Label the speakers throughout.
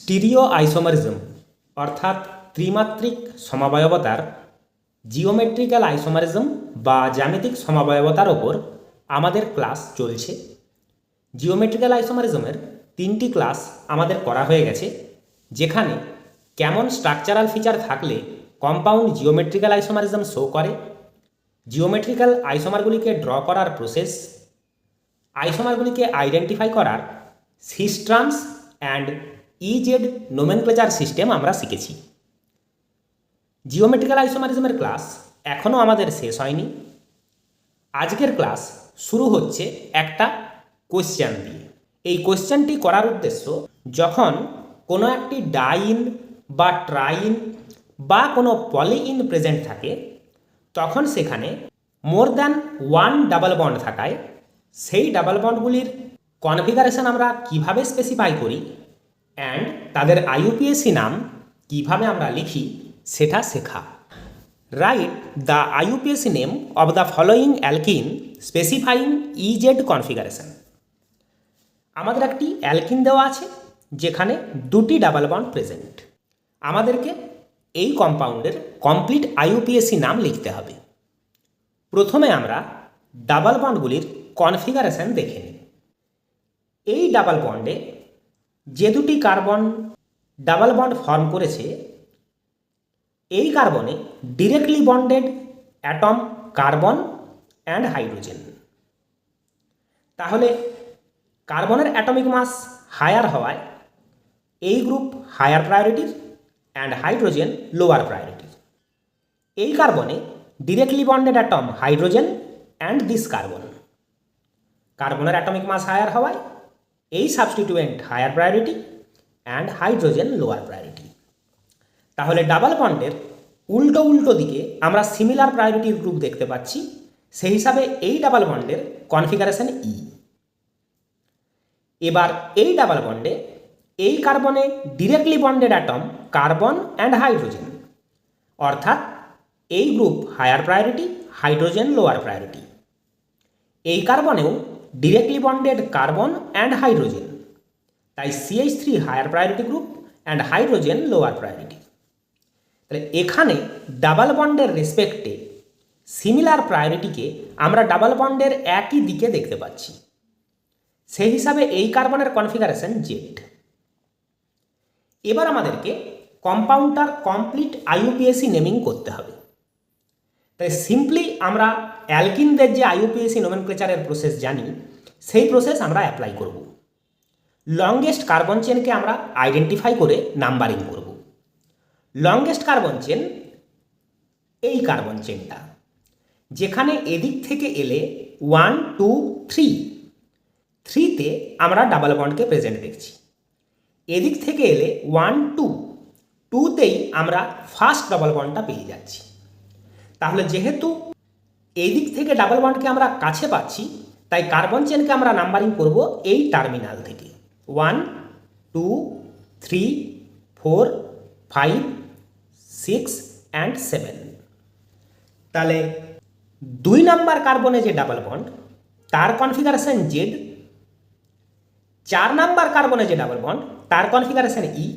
Speaker 1: Stereo isomerism অর্থাৎ ত্রিমাত্রিক সমবায়বতার geometrical isomerism বা জ্যামিতিক সমবায়বতার ওপর আমাদের ক্লাস চলছে। জিওমেট্রিক্যাল আইসোমারিজমের 3টি ক্লাস আমাদের করা হয়ে গেছে, যেখানে কেমন স্ট্রাকচারাল ফিচার থাকলে কম্পাউন্ড জিওমেট্রিক্যাল আইসোমারিজম শো করে, জিওমেট্রিক্যাল আইসোমারগুলিকে ড্র করার প্রসেস, আইসোমারগুলিকে আইডেন্টিফাই করার সিস্ট্রান্স অ্যান্ড ইজেড নোমেনক্লেচার সিস্টেম আমরা শিখেছি। জিওমেট্রিক্যাল আইসোমারিজমের ক্লাস এখনও আমাদের শেষ হয়নি। আজকের ক্লাস শুরু হচ্ছে একটা কোয়েশ্চেন দিয়ে। এই কোয়েশ্চেনটি করার উদ্দেশ্য, যখন কোনো একটি ডাইন বা ট্রাইন বা কোনো পলিইন প্রেজেন্ট থাকে, তখন সেখানে more than one double bond থাকায় সেই ডাবল বন্ডগুলির কনফিগারেশন আমরা কিভাবে স্পেসিফাই করি অ্যান্ড তাদের আইইউপিএসি নাম কিভাবে আমরা লিখি সেটা শেখা। Write the IUPAC name of the following alkyne specifying EZ configuration. আমাদের একটি অ্যালকিন দেওয়া আছে যেখানে 2টি ডাবল বন্ড প্রেজেন্ট। আমাদেরকে এই কম্পাউন্ডের কমপ্লিট আইইউপিএসি নাম লিখতে হবে। প্রথমে আমরা ডাবল বন্ডগুলির কনফিগারেশন দেখে নিই। এই ডাবল বন্ডে যে 2টি কার্বন ডাবল বন্ড ফর্ম করেছে, এই কার্বনে directly bonded atom carbon and hydrogen. তাহলে কার্বনের অ্যাটমিক মাস হায়ার হওয়ায় এই গ্রুপ হায়ার প্রায়োরিটির অ্যান্ড হাইড্রোজেন লোয়ার প্রায়োরিটির। এই কার্বনে directly bonded atom hydrogen and this carbon. কার্বনের অ্যাটমিক মাস হায়ার হওয়ায় এই substituent higher priority and hydrogen lower priority. তাহলে ডাবল বন্ডের উল্টো উল্টো দিকে আমরা সিমিলার প্রায়োরিটির গ্রুপ দেখতে পাচ্ছি। সেই হিসাবে এই ডাবল বন্ডের কনফিগারেশন ই। এবার এই ডাবল বন্ডে এই কার্বনে directly bonded atom carbon and hydrogen, অর্থাৎ এই group higher priority, hydrogen lower priority. এই কার্বনেও directly bonded carbon and hydrogen, তাই CH3 higher priority group and hydrogen lower priority. তাহলে এখানে ডাবল বন্ডের রেসপেক্টে সিমিলার প্রায়োরিটিকে আমরা ডাবল বন্ডের একই দিকে দেখতে পাচ্ছি। সেই হিসাবে এই কার্বনের কনফিগারেশন জেড। এবার আমাদেরকে কম্পাউন্ডটার কমপ্লিট আইইউপিএসি নেমিং করতে হবে। তাই সিম্পলি আমরা অ্যালকিনদের যে আইইউপিএসি নোমেনক্লেচারের প্রসেস জানি, সেই প্রসেস আমরা অ্যাপ্লাই করব। লংগেস্ট কার্বন চেনকে আমরা আইডেন্টিফাই করে নাম্বারিং করব। লংগেস্ট কার্বন চেন এই কার্বন চেনটা, যেখানে এদিক থেকে এলে 1 2 3, 3তে আমরা ডাবল বন্ডকে প্রেজেন্ট দেখছি। এদিক থেকে এলে 1 2, 2তেই আমরা ফার্স্ট ডাবল বন্ডটা পেয়ে যাচ্ছি। তাহলে যেহেতু এই দিক থেকে ডাবল বন্ডকে আমরা কাছে পাচ্ছি, তাই কার্বন চেনকে আমরা নাম্বারিং করব এই টার্মিনাল থেকে 1 2 3 4 5 6 অ্যান্ড 7। তাহলে 2 নাম্বার কার্বনে যে ডাবল বন্ড, তার কনফিগারেশন জেড। 4 নাম্বার কার্বনে যে ডাবল বন্ড, তার configuration E.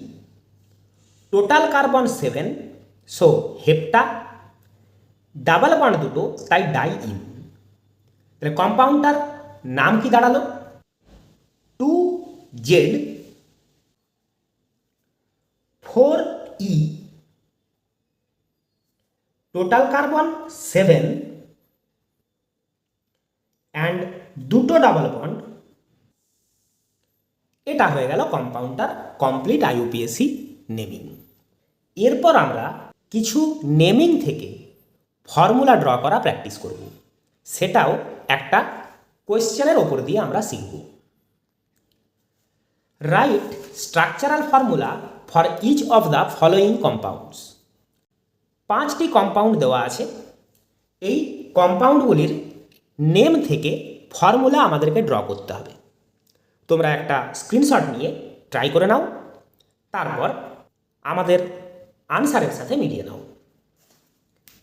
Speaker 1: Total carbon 7, so hepta. Double bond দুটো, তাই ডাই ইন। তাহলে কম্পাউন্ডটার নাম কি দাঁড়ালো? 2Z4E। টোটাল কার্বন 7 অ্যান্ড দুটো ডাবল বন্ড। এটা হয়ে গেল কম্পাউন্ডটার কমপ্লিট আইইউপিএসি নেমিং। এরপর আমরা কিছু নেমিং থেকে ফর্মুলা ড্র করা প্র্যাকটিস করব। সেটাও একটা কোয়েশ্চেনের ওপর দিয়ে আমরা শিখব। Write structural formula for each of the following compounds. 5টি কম্পাউন্ড দেওয়া আছে। এই কম্পাউন্ডগুলির নেম থেকে ফর্মুলা আমাদেরকে ড্র করতে হবে। তোমরা একটা স্ক্রিনশট নিয়ে ট্রাই করে নাও, তারপর আমাদের আনসারের সাথে মিলিয়ে নাও।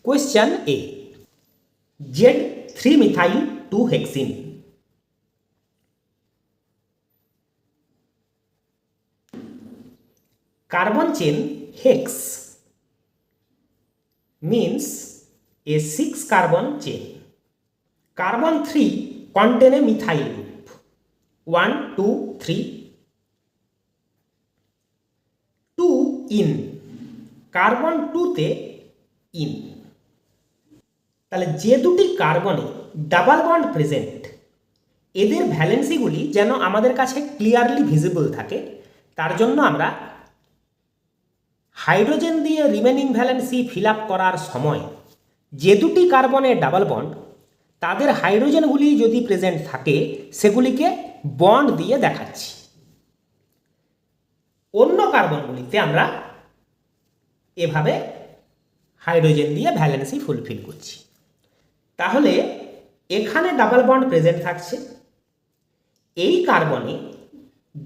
Speaker 1: Question A, Z3-methyl-2-hexene। Carbon chain hex means a 6 carbon chain. Carbon 3 contain a methyl group. 1, 2, 3. 2 in. Carbon 2তে ইন। তাহলে যে দুটি কার্বনে ডাবল বন্ড প্রেজেন্ট, এদের ভ্যালেন্সিগুলি যেন আমাদের কাছে ক্লিয়ারলি ভিজিবল থাকে, তার জন্য আমরা হাইড্রোজেন দিয়ে রিমেনিং ভ্যালেন্সি ফিল আপ করার সময় যে দুটি কার্বনে ডাবল বন্ড, তাদের হাইড্রোজেনগুলি যদি প্রেজেন্ট থাকে সেগুলিকে বন্ড দিয়ে দেখাচ্ছি। অন্য কার্বনগুলিতে আমরা এভাবে হাইড্রোজেন দিয়ে ভ্যালেন্সি ফুলফিল করছি। তাহলে এখানে ডাবল বন্ড প্রেজেন্ট থাকছে। এই কার্বনে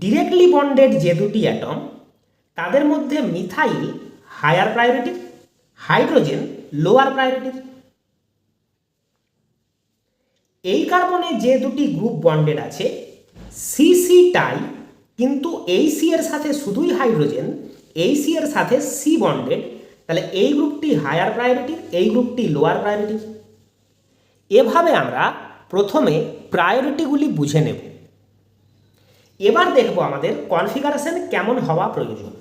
Speaker 1: ডিরেক্টলি বন্ডেড যে দুটি অ্যাটম, তাদের মধ্যে মিথাইল হায়ার প্রায়োরিটির, হাইড্রোজেন লোয়ার প্রায়োরিটির। এই কার্বনে যে দুটি গ্রুপ বন্ডেড আছে সিসি টাই, কিন্তু এই সি এর সাথে শুধুই হাইড্রোজেন, এই সি এর সাথে সি বন্ডেড, তাহলে এই গ্রুপটি হায়ার প্রায়োরিটির, এই গ্রুপটি লোয়ার প্রায়োরিটির। এভাবে আমরা প্রথমে প্রায়োরিটিগুলি বুঝে নেব। এবার দেখব আমাদের কনফিগারেশন কেমন হওয়া প্রয়োজন।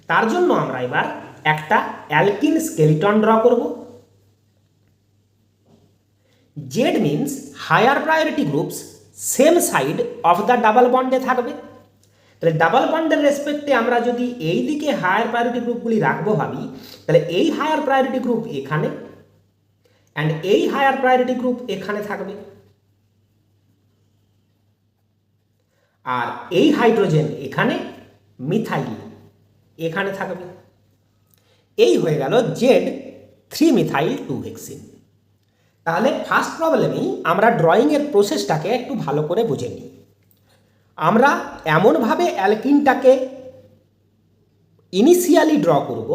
Speaker 1: তার জন্য আমরা এবার একটা অ্যালকিন স্কেলিটন ড্র করব। Z means higher priority groups same side of the double বন্ডে থাকবে। তাহলে ডাবল বন্ডের রেসপেক্টে আমরা যদি এই দিকে হায়ার প্রায়োরিটি গ্রুপগুলি রাখবো ভাবি, তাহলে এই হায়ার প্রায়োরিটি গ্রুপ এখানে অ্যান্ড এই হায়ার প্রায়োরিটি গ্রুপ এখানে থাকবে, আর এই হাইড্রোজেন এখানে, মিথাইল এখানে থাকবে। এই হয়ে গেল জেড 3 মিথাইল 2 হেক্সিন। তাহলে ফার্স্ট প্রবলেমেই আমরা ড্রয়িংয়ের প্রসেসটাকে একটু ভালো করে বুঝে নিই। আমরা এমনভাবে অ্যালকিনটাকে ইনিশিয়ালি ড্র করব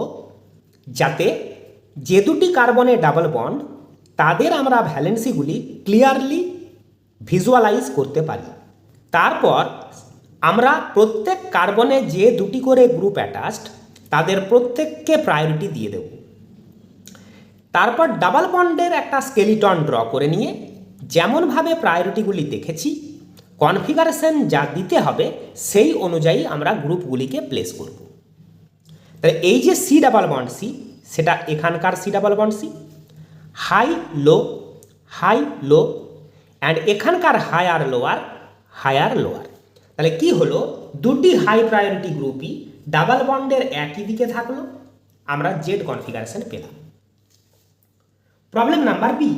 Speaker 1: যাতে যে দুটি কার্বনে ডাবল বন্ড, তাদের আমরা ভ্যালেন্সিগুলি ক্লিয়ারলি ভিজুয়ালাইজ করতে পারি। তারপর আমরা প্রত্যেক কার্বনে যে দুটি করে গ্রুপ অ্যাটাচড, তাদের প্রত্যেককে প্রায়োরিটি দিয়ে দেব। তারপর ডাবল বন্ডের একটা স্কেলিটন ড্র করে নিয়ে যেমনভাবে প্রায়োরিটিগুলি দেখেছি, কনফিগারেশন যা দিতে হবে সেই অনুযায়ী আমরা গ্রুপগুলিকে প্লেস করব। তাহলে এই যে সি ডাবল বন্ড সি, সেটা এখানকার C double bond C, high low and এখানকার হায়ার লোয়ার। তাহলে কি হলো, দুটি হাই প্রায়োরিটি গ্রুপই ডাবল বন্ডের একই দিকে থাকলো, আমরা জেড কনফিগারেশন পেলাম। Problem number B,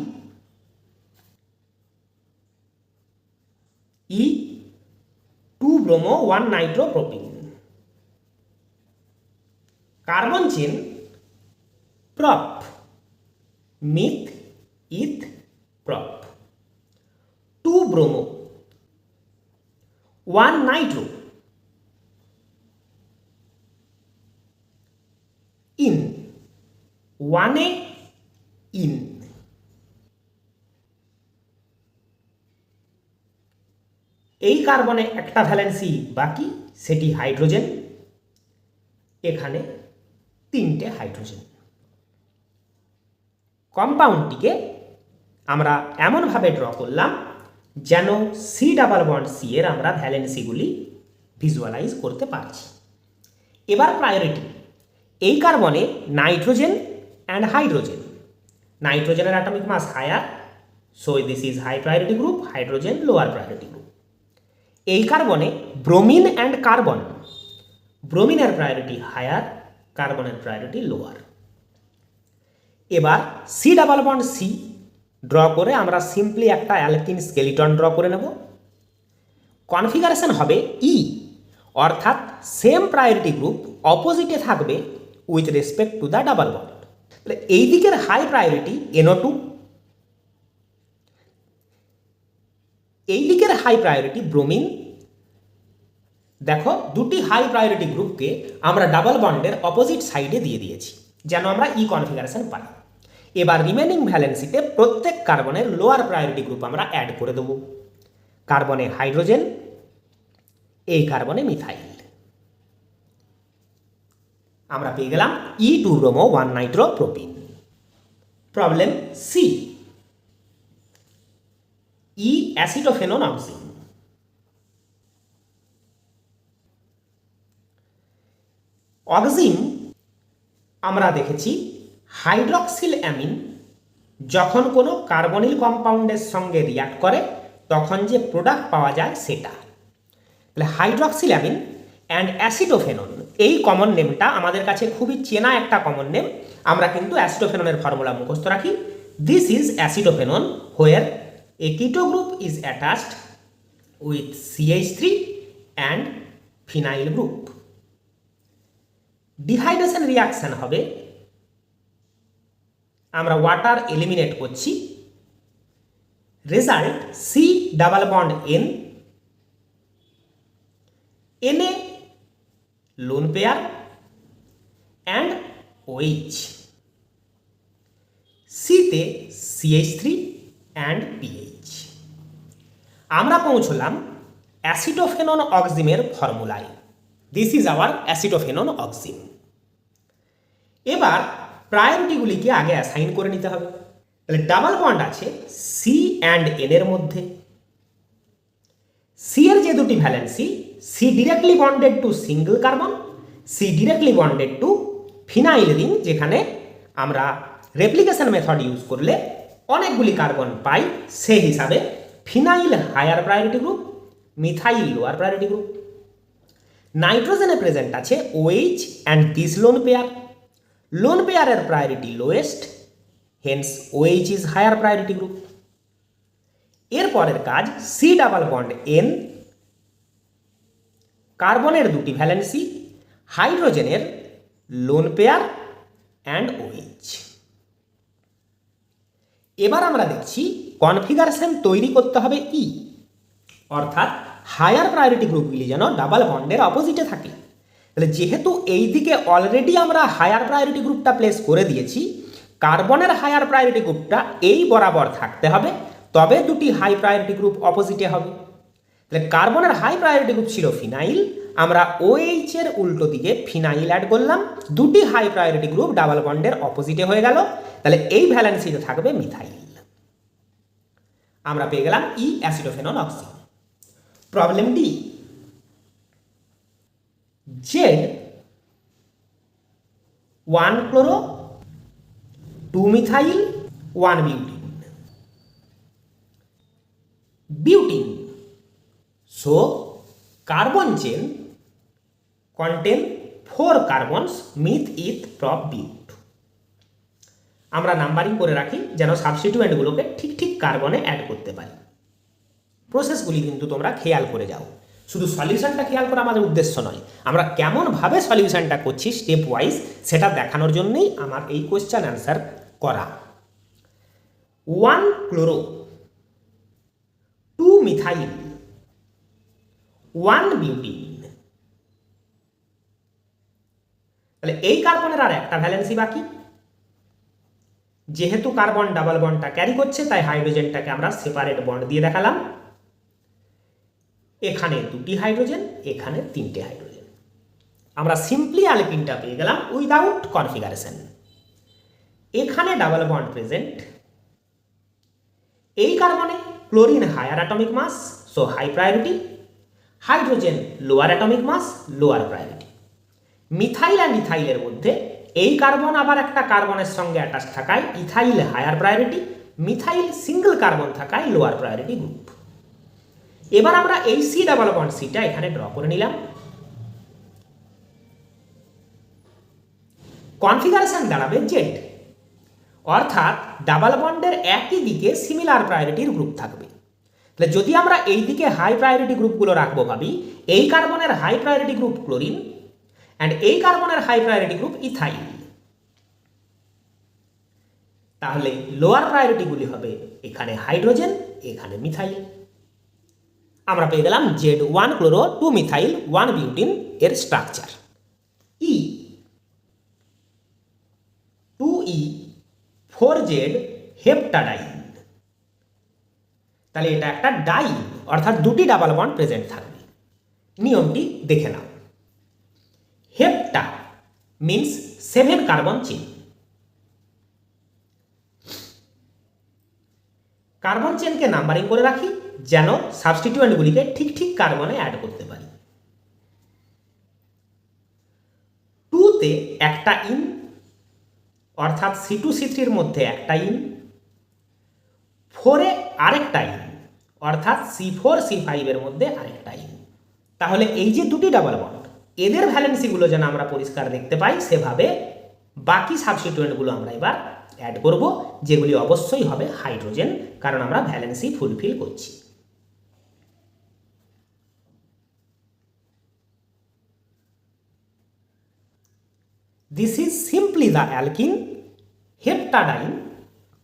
Speaker 1: E 2 bromo 1 nitropropene, carbon chain prop, meth eth prop, 2 bromo 1 nitro, in 1A in। এই কার্বনে একটা ভ্যালেন্সি বাকি, সেটি হাইড্রোজেন, এখানে 3টে হাইড্রোজেন। কম্পাউন্ডটিকে আমরা এমনভাবে ড্র করলাম যেন সি ডাবল বন্ড সি এর আমরা ভ্যালেন্সিগুলি ভিজুয়ালাইজ করতে পারছি। এবার প্রায়োরিটি, এই কার্বনে নাইট্রোজেন অ্যান্ড হাইড্রোজেন, নাইট্রোজেনের atomic mass higher, so this is high priority group, hydrogen lower priority group. এই কার্বনে ব্রোমিন অ্যান্ড কার্বন, ব্রোমিনের প্রায়োরিটি হায়ার, কার্বনের প্রায়োরিটি লোয়ার। এবার C double bond C draw করে আমরা সিম্পলি একটা অ্যালকিন স্কেলিটন ড্র করে নেব। কনফিগারেশন হবে ই, অর্থাৎ সেম প্রায়োরিটি গ্রুপ অপোজিটে থাকবে with respect to the double bond. তাহলে এই দিকের হাই প্রায়োরিটি NO2, এই দিকের হাই প্রায়োরিটি ব্রোমিন। দেখো দুটি হাই প্রায়োরিটি গ্রুপকে আমরা ডাবল বন্ডের অপোজিট সাইডে দিয়ে দিয়েছি যেন আমরা ই কনফিগারেশন পাই। এবার রিমেনিং ভ্যালেন্সিতে প্রত্যেক কার্বনের লোয়ার প্রায়োরিটি গ্রুপ আমরা অ্যাড করে দেব। কার্বনে হাইড্রোজেন, এই কার্বনে মিথাইল। আমরা পেয়ে গেলাম E2-bromo 1-nitropropene। Problem C, E-acetophenone-oxime। অক্সিম আমরা দেখেছি হাইড্রক্সিল অ্যামিন যখন কোনো কার্বনিল কম্পাউন্ডের সঙ্গে রিয়াক্ট করে তখন যে প্রোডাক্ট পাওয়া যায় সেটা। তাহলে হাইড্রক্সিল অ্যামিন অ্যান্ড অ্যাসিটোফেনন, এই কমন নেমটা আমাদের কাছে খুবই চেনা একটা কমন নেম। আমরা কিন্তু অ্যাসিটোফেননের ফর্মুলা মুখস্থ রাখি। This is acetophenone where a keto group is attached with CH3 and phenyl group. Dehydration reaction হবে, আমরা ওয়াটার এলিমিনেট করছি, result C+N, Na lone pair and OH, সিতে CH3 অ্যান্ড PH। আমরা পৌঁছলাম অ্যাসিটোফেনন অক্সিমের ফর্মুলায়। This is our acetophenone oxime. এবার প্রায়োরিটিগুলিকে আগে অ্যাসাইন করে নিতে হবে। তাহলে ডাবল বন্ড আছে C অ্যান্ড N এর মধ্যে। C এর যে দুটি valency, C directly bonded two single carbon, C directly bonded to phenyl ring, যেখানে আমরা রেপ্লিকেশন মেথড ইউজ করলে অনেকগুলি কার্বন পাই, সেই হিসাবে phenyl higher priority group, methyl lower priority group. নাইট্রোজেনে প্রেজেন্ট আছে OH and this lone pair. Lone পেয়ারের priority lowest, hence OH is higher priority group. এর পরের কাজ C+N, কার্বনের দুটি ভ্যালেন্সি, হাইড্রোজেনের লোন পেয়ার অ্যান্ড OH। এবার আমরা দেখছি কনফিগারেশন তৈরি করতে হবে E, অর্থাৎ হায়ার প্রায়োরিটি গ্রুপগুলি যেন ডাবল বন্ডের অপোজিটে থাকে। তাহলে যেহেতু এই দিকে অলরেডি আমরা হায়ার প্রায়োরিটি গ্রুপটা প্লেস করে দিয়েছি, কার্বনের হায়ার প্রায়োরিটি গ্রুপটা এই বরাবর থাকতে হবে, তবে দুটি হাই প্রায়োরিটি গ্রুপ অপোজিটে হবে। তাহলে কার্বনের হাই প্রায়োরিটি গ্রুপ ছিল ফিনাইল, আমরা OH এর উল্টো দিকে ফিনাইল অ্যাড করলাম, দুটি হাই প্রায়োরিটি গ্রুপ ডাবল বন্ডের অপোজিটে হয়ে গেল। তাহলে এই ভ্যালেন্সিতে থাকবে মিথাইল। আমরা পেয়ে গেলাম E acetophenone অক্সিম। Problem D, Z1-chloro 2-methyl 1-butene। Butene, so carbon chain contain 4 carbons with eth prop but। আমরা নাম্বারিং করে রাখি যেন সাবস্টিটিউয়েন্টগুলোকে ঠিক ঠিক কার্বনে অ্যাড করতে পারি। প্রসেসগুলি কিন্তু তোমরা খেয়াল করে যাও, শুধু সলিউশনটা খেয়াল করা আমাদের উদ্দেশ্য নয়, আমরা কেমনভাবে সলিউশনটা করছি স্টেপ ওয়াইজ সেটা দেখানোর জন্যই আমার এই কোয়েশ্চেন অ্যান্সার করা। 1-chloro 2-methyl 1-butene, তাহলে এই কার্বনের আর একটা ভ্যালেন্সি বাকি। যেহেতু কার্বন ডাবল বন্ডটা ক্যারি করছে তাই হাইড্রোজেনটাকে আমরা সেপারেট বন্ড দিয়ে দেখালাম। এখানে দুটি হাইড্রোজেন, এখানে তিনটে হাইড্রোজেন। আমরা সিম্পলি অ্যালকিনটা পেয়ে গেলাম উইদাউট কনফিগারেশন। এখানে ডাবল বন্ড প্রেজেন্ট, এই কার্বনে chlorine higher atomic mass, so high priority, hydrogen lower atomic mass, lower priority. Methyl আর ইথাইলের মধ্যে এই কার্বন আবার একটা কার্বনের সঙ্গে অ্যাটাচ থাকায় ethyl higher priority, methyl single carbon থাকায় লোয়ার প্রায়োরিটি গ্রুপ। এবার আমরা এই C+Cটা এখানে ড্র করে নিলাম। কনফিগারেশন দাঁড়াবে Z, অর্থাৎ ডাবল বন্ডের একই দিকে সিমিলার প্রায়োরিটির গ্রুপ থাকবে। তাহলে যদি আমরা এই দিকে হাই প্রায়োরিটি গ্রুপগুলো রাখবো ভাবি, এই কার্বনের high priority group chlorine and এই কার্বনের হাই প্রায়োরিটি গ্রুপ ইথাইল, তাহলে লোয়ার প্রায়োরিটিগুলি হবে এখানে হাইড্রোজেন, এখানে মিথাইল। আমরা পেয়ে গেলাম Z1-chloro 2-methyl 1-butene এর স্ট্রাকচার। E 2E 4Z হেপ্টাডাইন, তাহলে এটা একটা ডাইন, অর্থাৎ দুটি ডাবল বন্ড প্রেজেন্ট থাকবে। নিয়মটি দেখে নাও। Hepta means 7 carbon chain. Carbon চেনকে নাম্বারিং করে রাখি যেন সাবস্টিটিউয়েন্টগুলিকে ঠিক ঠিক কার্বনে অ্যাড করতে পারি। 2তে একটা ইন, অর্থাৎ C2C3 মধ্যে একটা ইন, 4-এ আরেকটা ইন, অর্থাৎ C4C5 মধ্যে আরেকটা ইন। তাহলে এই যে দুটি ডাবল বন্ড, এদের ভ্যালেন্সিগুলো যেন আমরা পরিষ্কার দেখতে পাই, সেভাবে বাকি সাবস্টিটিউয়েন্টগুলো আমরা এবার অ্যাড করব, যেগুলি অবশ্যই হবে হাইড্রোজেন, কারণ আমরা ভ্যালেন্সি ফুলফিল করছি। This is simply the alkene heptadiene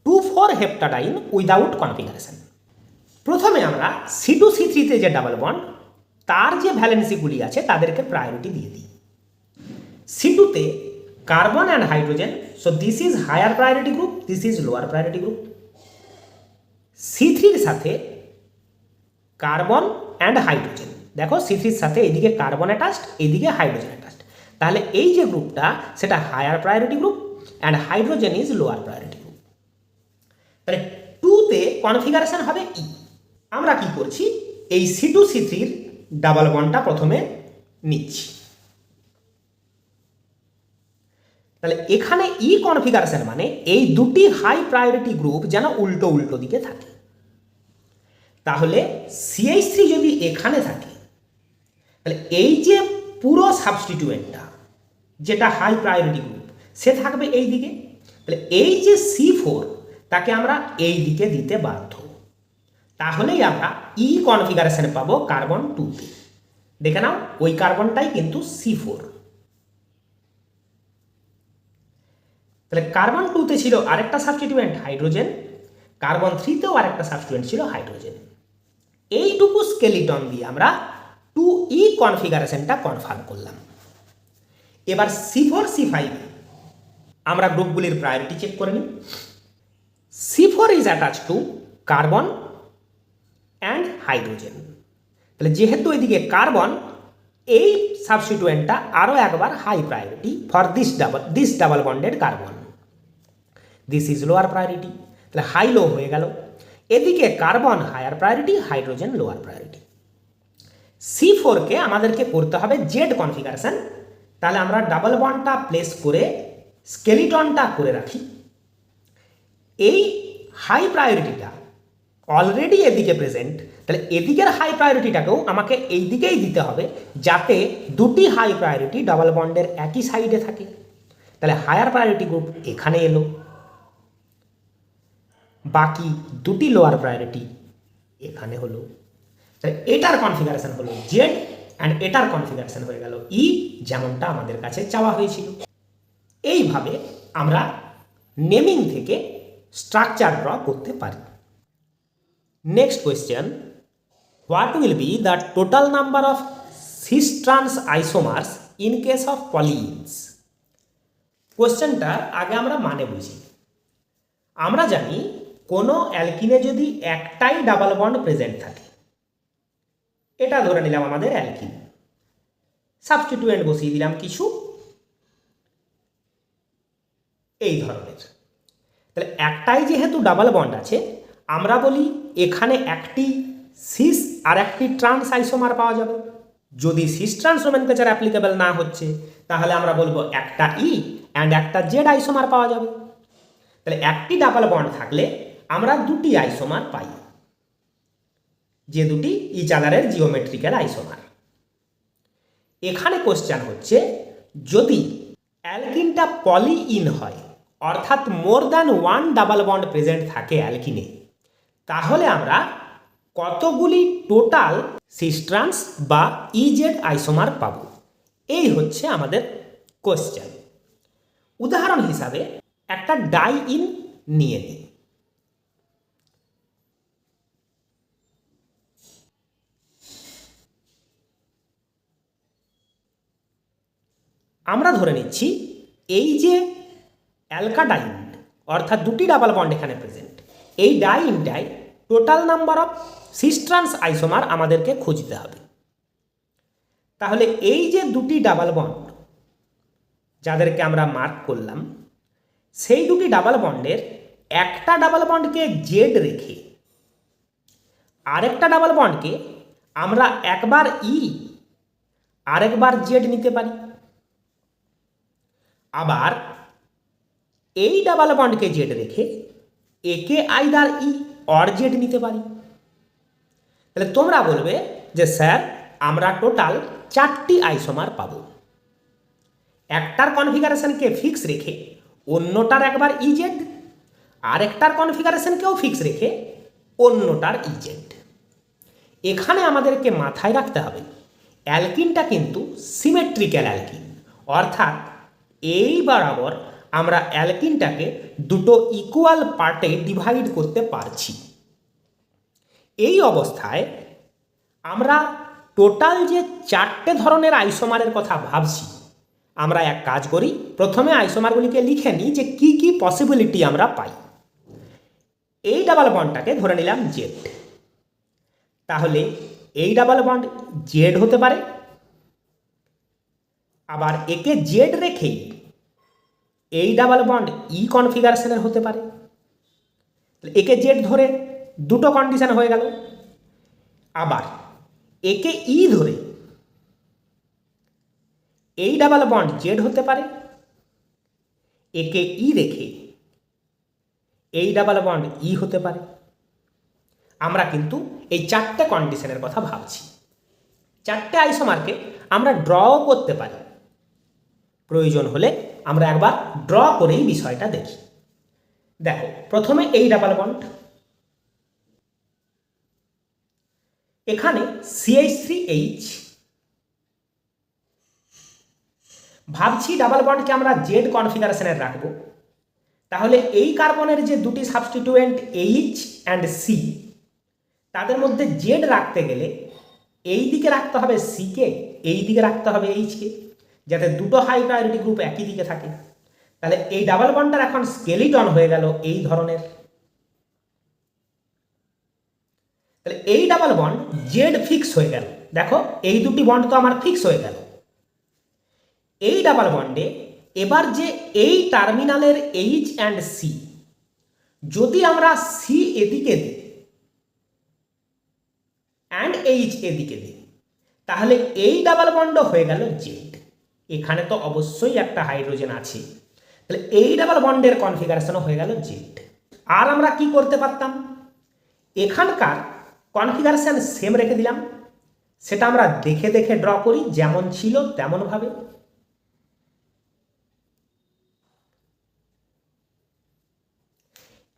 Speaker 1: 2,4-heptadiene without configuration. প্রথমে আমরা C2C3-তে যে ডাবল বন্ড, তার যে ভ্যালেন্সিগুলি আছে তাদেরকে প্রায়োরিটি দিয়ে দিই। C2-তে carbon and hydrogen, so this is higher priority group, this is lower priority group. C3-র সাথে কার্বন অ্যান্ড হাইড্রোজেন, দেখো C3-র সাথে এইদিকে কার্বন অ্যাটাচড, এইদিকে হাইড্রোজেন অ্যাটাচড, তাহলে এই যে গ্রুপটা সেটা higher priority group and hydrogen is lower priority group. তাহলে 2-তে কনফিগারেশন হবে ই। আমরা কি করছি, এই C2C3-র ডাবল বন্ডটা প্রথমে নিচ্ছি। তাহলে এখানে ই কনফিগারেশন মানে এই দুটি হাই প্রায়োরিটি গ্রুপ যেন উল্টো উল্টো দিকে থাকে। তাহলে CH3 যদি এখানে থাকে, তাহলে এই যে পুরো সাবস্টিটিউয়েন্টটা যেটা হাই প্রায়োরিটি গ্রুপ, সে থাকবে এই দিকে। তাহলে এই যে C4 তাকে আমরা এই দিকে দিতে বাধ্য, তাহলেই আমরা ই কনফিগারেশন পাবো কার্বন 2-তে। দেখে নাও, ওই কার্বনটাই কিন্তু C4। তাহলে কার্বন 2-তে ছিল আরেকটা সাবস্টিটিউয়েন্ট হাইড্রোজেন, কার্বন 3-তেও আরেকটা সাবস্টিটিউয়েন্ট ছিল হাইড্রোজেন। এইটুকু স্কেলিটন দিয়ে আমরা 2E কনফিগারেশনটা কনফার্ম করলাম। এবার C4C5 আমরা গ্রুপগুলির প্রায়োরিটি চেক করে নিই। C4 is attach to carbon and hydrogen. তাহলে যেহেতু এদিকে কার্বন, এই সাবস্টিটিউয়েন্টটা আরও একবার high priority for this double bonded carbon, this is lower priority. তাহলে হাই লো হয়ে গেল। এদিকে carbon higher priority, hydrogen lower priority. C4-কে আমাদেরকে করতে হবে জেড কনফিগারেশন। তাহলে আমরা ডাবল বন্ডটা প্লেস করে স্কেলিটনটা করে রাখি। এই হাই প্রায়োরিটিটা অলরেডি এদিকে প্রেজেন্ট, তাহলে এদিকের হাই প্রায়োরিটিটাকেও আমাকে এই দিকেই দিতে হবে, যাতে দুটি হাই প্রায়োরিটি ডাবল বন্ডের একই সাইডে থাকে। তাহলে হায়ার প্রায়োরিটি গ্রুপ এখানে এলো, বাকি দুটি লোয়ার প্রায়োরিটি এখানে হলো। তাহলে এটার কনফিগারেশন হলো জেড অ্যান্ড এটার কনফিগারেশন হয়ে গেল ই, যেমনটা আমাদের কাছে চাওয়া হয়েছিল। এইভাবে আমরা নেমিং থেকে স্ট্রাকচার ড্র করতে পারি। Next question, what will be the total number of cis trans isomers in case of polyenes? কোয়েশ্চেনটার আগে আমরা মানে বুঝি। আমরা জানি কোনো অ্যালকিনে যদি একটাই ডাবল বন্ড প্রেজেন্ট থাকে, এটা ধরে নিলাম আমাদের অ্যালকিন, সাবস্টিটিউয়েন্ট বসিয়ে দিলাম কিছু এই ধরনের। তাহলে একটাই যেহেতু ডাবল বন্ড আছে, আমরা বলি এখানে একটি সিস আর একটি ট্রান্স আইসোমার পাওয়া যাবে। যদি সিস ট্রান্স নোমেনক্লেচার অ্যাপ্লিকেবল না হচ্ছে, তাহলে আমরা বলবো একটা ই অ্যান্ড একটা জেড আইসোমার পাওয়া যাবে। তাহলে একটি ডাবল বন্ড থাকলে আমরা দুটি আইসোমার পাই, যে দুটি ইচ আদারের জিওমেট্রিক্যাল আইসোমার। এখানে কোশ্চেন হচ্ছে, যদি অ্যালকিনটা পলিইন হয়, অর্থাৎ more than one double bond present থাকে অ্যালকিনে, তাহলে আমরা কতগুলি টোটাল সিস ট্রান্স বা ইজেড আইসোমার পাব? এই হচ্ছে আমাদের কোশ্চেন। উদাহরণ হিসাবে একটা ডাইইন নিয়ে নিই। আমরা ধরে নিচ্ছি এই যে অ্যালকাডাইন, অর্থাৎ দুটি ডাবল বন্ড এখানে প্রেজেন্ট, এই ডাইইনটাই total number of cis trans isomer আমাদেরকে খুঁজতে হবে। তাহলে এই যে দুটি ডাবল বন্ড, যাদেরকে আমরা মার্ক করলাম, সেই দুটি ডাবল বন্ডের একটা ডাবল বন্ডকে জেড রেখে আরেকটা ডাবল বন্ডকে আমরা একবার ই আরেকবার জেড নিতে পারি। আবার এই ডাবল বন্ডকে জেড রেখে একে আইদার ই অর জেড নিতে পারি। তাহলে তোমরা বলবে যে স্যার আমরা টোটাল 4টি আইসোমার পাবো। একটার কনফিগারেশনকে ফিক্স রেখে অন্যটার একবার ইজেড, আরেকটার কনফিগারেশনকেও ফিক্স রেখে অন্যটার ইজেড। এখানে আমাদেরকে মাথায় রাখতে হবে অ্যালকিনটা কিন্তু সিমেট্রিক্যাল অ্যালকিন, অর্থাৎ এই বরাবর আমরা অ্যালকিনটাকে দুটো ইকুয়াল পার্টে ডিভাইড করতে পারছি। এই অবস্থায় আমরা টোটাল যে 4টে ধরনের আইসোমারের কথা ভাবছি, আমরা এক কাজ করি, প্রথমে আইসোমারগুলিকে লিখে নিই যে কি কি পসিবিলিটি আমরা পাই। এই ডাবল বন্ডটাকে ধরে নিলাম জেড, তাহলে এই ডাবল বন্ড জেড হতে পারে। আবার একে জেড রেখেই এই ডাবল বন্ড ই কনফিগারেশনের হতে পারে। একে জেড ধরে দুটো কন্ডিশন হয়ে গেল। আবার একে ই ধরে এই ডাবল বন্ড জেড হতে পারে। একে ই রেখে এই ডাবল বন্ড ই হতে পারে। আমরা কিন্তু এই 4টে কন্ডিশনের কথা ভাবছি। 4টে আইসোমারকে আমরা ড্রও করতে পারি। প্রয়োজন হলে আমরা একবার ড্র করেই বিষয়টা দেখি। দেখো, প্রথমে এই ডাবল বন্ড, এখানে CH3H, ভাবছি ডাবল বন্ডকে আমরা জেড কনফিগারেশনের রাখবো। তাহলে এই কার্বনের যে দুটি সাবস্টিটিউয়েন্ট H অ্যান্ড C, তাদের মধ্যে জেড রাখতে গেলে এই দিকে রাখতে হবে C কে, এই দিকে রাখতে হবে H কে, যাতে দুটো হাই প্রায়োরিটি গ্রুপ একই দিকে থাকে। তাহলে এই ডাবল বন্ডটার এখন স্কেলিটন হয়ে গেল এই ধরনের। তাহলে এই ডাবল বন্ড জেড ফিক্স হয়ে গেল। দেখো, এই দুটি বন্ড তো আমার ফিক্স হয়ে গেল। এই ডাবল বন্ডে এবার যে এই টার্মিনালের H অ্যান্ড C, যদি আমরা C এদিকে দিই অ্যান্ড H এদিকে দিই, তাহলে এই ডাবল বন্ড হয়ে গেল জেড। এখানে তো অবশ্যই একটা হাইড্রোজেন আছে, তাহলে এই ডাবল বন্ডের কনফিগারেশনও হয়ে গেল জেড। আর আমরা কি করতে পারতাম, এখানকার কনফিগারেশন সেম রেখে দিলাম, সেটা আমরা দেখে দেখে ড্র করি যেমন ছিল তেমনভাবে।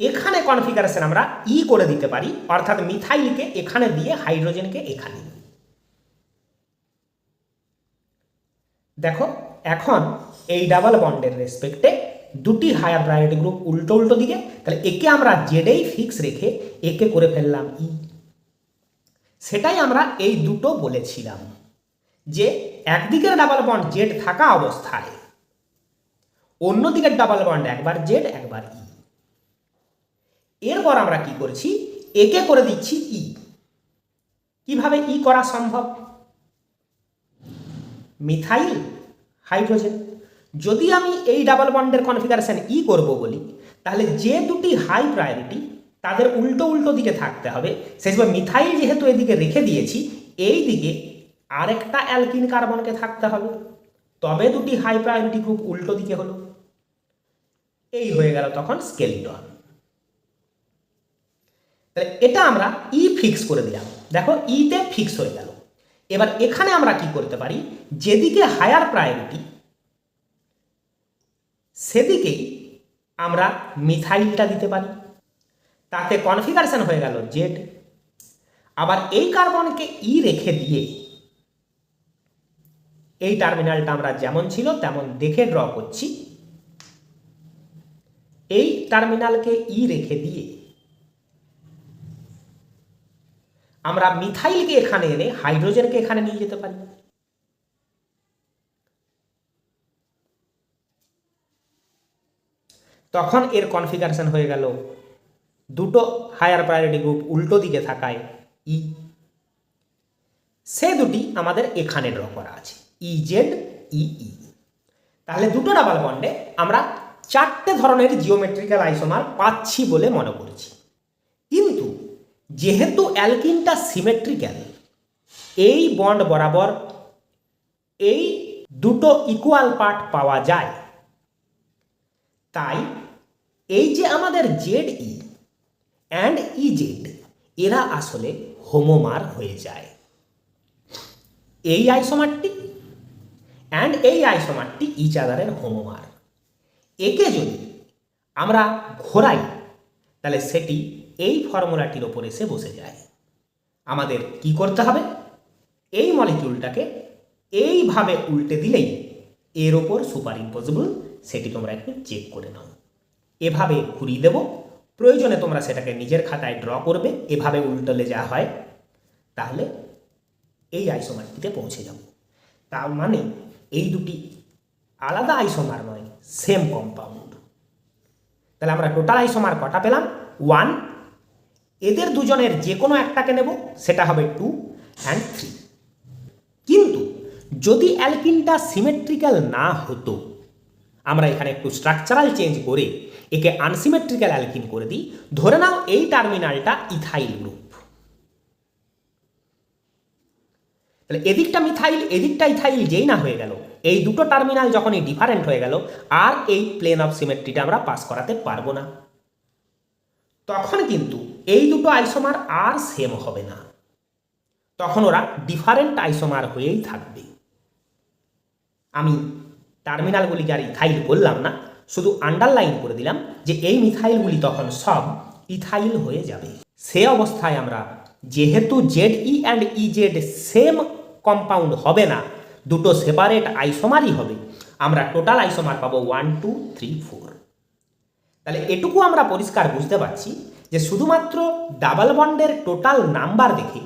Speaker 1: এখানে কনফিগারেশন আমরা ই করে দিতে পারি, অর্থাৎ মিথাইলকে এখানে দিয়ে হাইড্রোজেনকে এখানে। দেখো, এখন এই ডাবল বন্ডের রেসপেক্টে দুটি হায়ার প্রায়োরিটি গ্রুপ উল্টো উল্টো দিকে, তাহলে একে আমরা জেডেই ফিক্স রেখে একে করে ফেললাম ই। সেটাই আমরা এই দুটো বলেছিলাম যে একদিকের ডাবল বন্ড জেড থাকা অবস্থায় অন্যদিকের ডাবল বন্ড একবার জেড একবার ই। এরপর আমরা কি করছি, একে করে দিচ্ছি ই। কিভাবে ই করা সম্ভব, মিথাইল হাইড্রোজেন, যদি আমি এই ডাবল বন্ডের কনফিগারেশন ই করব বলি, তাহলে যে দুটি হাই প্রায়োরিটি তাদের উল্টো উল্টো দিকে থাকতে হবে। সেই হিসেবে মিথাইল যেহেতু এদিকে রেখে দিয়েছি, এই দিকে আরেকটা অ্যালকিন কার্বনকে থাকতে হবে, তবে দুটি হাই প্রায়োরিটি গ্রুপ উল্টো দিকে হলো। এই হয়ে গেল তখন স্কেলিটন। তাহলে এটা আমরা ই ফিক্স করে দিলাম। দেখো, ইতে ফিক্স হয়ে গেল। এবার এখানে আমরা কি করতে পারি, যেদিকে হায়ার প্রায়োরিটি সেদিকেই আমরা মিথাইলটা দিতে পারি, তাতে কনফিগারেশন হয়ে গেল জেড। আবার এই কার্বনকে ই রেখে দিয়ে এই টার্মিনালটা আমরা যেমন ছিল তেমন দেখে ড্র করছি। এই টার্মিনালকে ই রেখে দিয়ে আমরা মিথাইলকে এখানে এনে হাইড্রোজেনকে এখানে নিয়ে যেতে পারি। তখন এর কনফিগারেশন হয়ে গেল দুটো হায়ার প্রায়োরিটি গ্রুপ উল্টো দিকে থাকায় ই। সে দুটি আমাদের এখানে ড্র করা আছে, ই জেড ই ই। তাহলে দুটো ডাবল বন্ডে আমরা 4টে ধরনের জিওমেট্রিক্যাল আইসোমার পাচ্ছি বলে মনে করছি। কিন্তু যেহেতু অ্যালকিনটা সিমেট্রিক্যাল, এই বন্ড বরাবর এই দুটো ইকুয়াল পার্ট পাওয়া যায়, তাই এই যে আমাদের Z E and E Z এরা আসলে হোমোমার হয়ে যায়। এই আইসোমারটি অ্যান্ড এই আইসোমারটি ইচ আদারের হোমোমার। একে যদি আমরা ঘোরাই তাহলে সেটি এই ফর্মুলাটির ওপর এসে বসে যায়। আমাদের কি করতে হবে? এই মলিকিউলটাকে এইভাবে উল্টে দিলেই এর ওপর সুপার ইম্পোজেবল, সেটি তোমরা একটু চেক করে নাও। এভাবে ঘুরিয়ে দেব, প্রয়োজনে তোমরা সেটাকে নিজের খাতায় ড্র করবে। এভাবে উল্টলে যা হয়, তাহলে এই আইসোমারটিতে পৌঁছে যাব। তার মানে এই দুটি আলাদা আইসোমার নয়, সেম কম্পাউন্ড। তাহলে আমরা টোটাল আইসোমার কটা পেলাম? 1। এদের দুজনের যে কোনো একটাকে নেব, সেটা হবে 2 অ্যান্ড 3। কিন্তু যদি অ্যালকিনটা সিমেট্রিক্যাল না হতো, আমরা এখানে একটু স্ট্রাকচারাল চেঞ্জ করে একে আনসিমেট্রিক্যাল অ্যালকিন করে দিই। ধরে নাও এই টার্মিনালটা ইথাইল গ্রুপ, তাহলে এদিকটা মিথাইল এদিকটা ইথাইল যেই না হয়ে গেল, এই দুটো টার্মিনাল যখনই ডিফারেন্ট হয়ে গেল, আর এই প্লেন অফ সিমেট্রিটা আমরা পাস করাতে পারবো না। তখন কিন্তু এই দুটো আইসোমার আর সেম হবে না, তখন ওরা ডিফারেন্ট আইসোমার হয়েই থাকবে। আমি টার্মিনালগুলিকে আর ইথাইল বললাম না, শুধু আন্ডারলাইন করে দিলাম যে এই মিথাইলগুলি তখন সব ইথাইল হয়ে যাবে। সে অবস্থায় আমরা যেহেতু Z E and E Z same compound হবে না, দুটো সেপারেট আইসোমারই হবে, আমরা টোটাল আইসোমার পাবো 1 2 3 4। তাহলে এটুকু আমরা পরিষ্কার বুঝতে পারছি যে শুধুমাত্র ডাবল বন্ডের টোটাল নাম্বার দেখে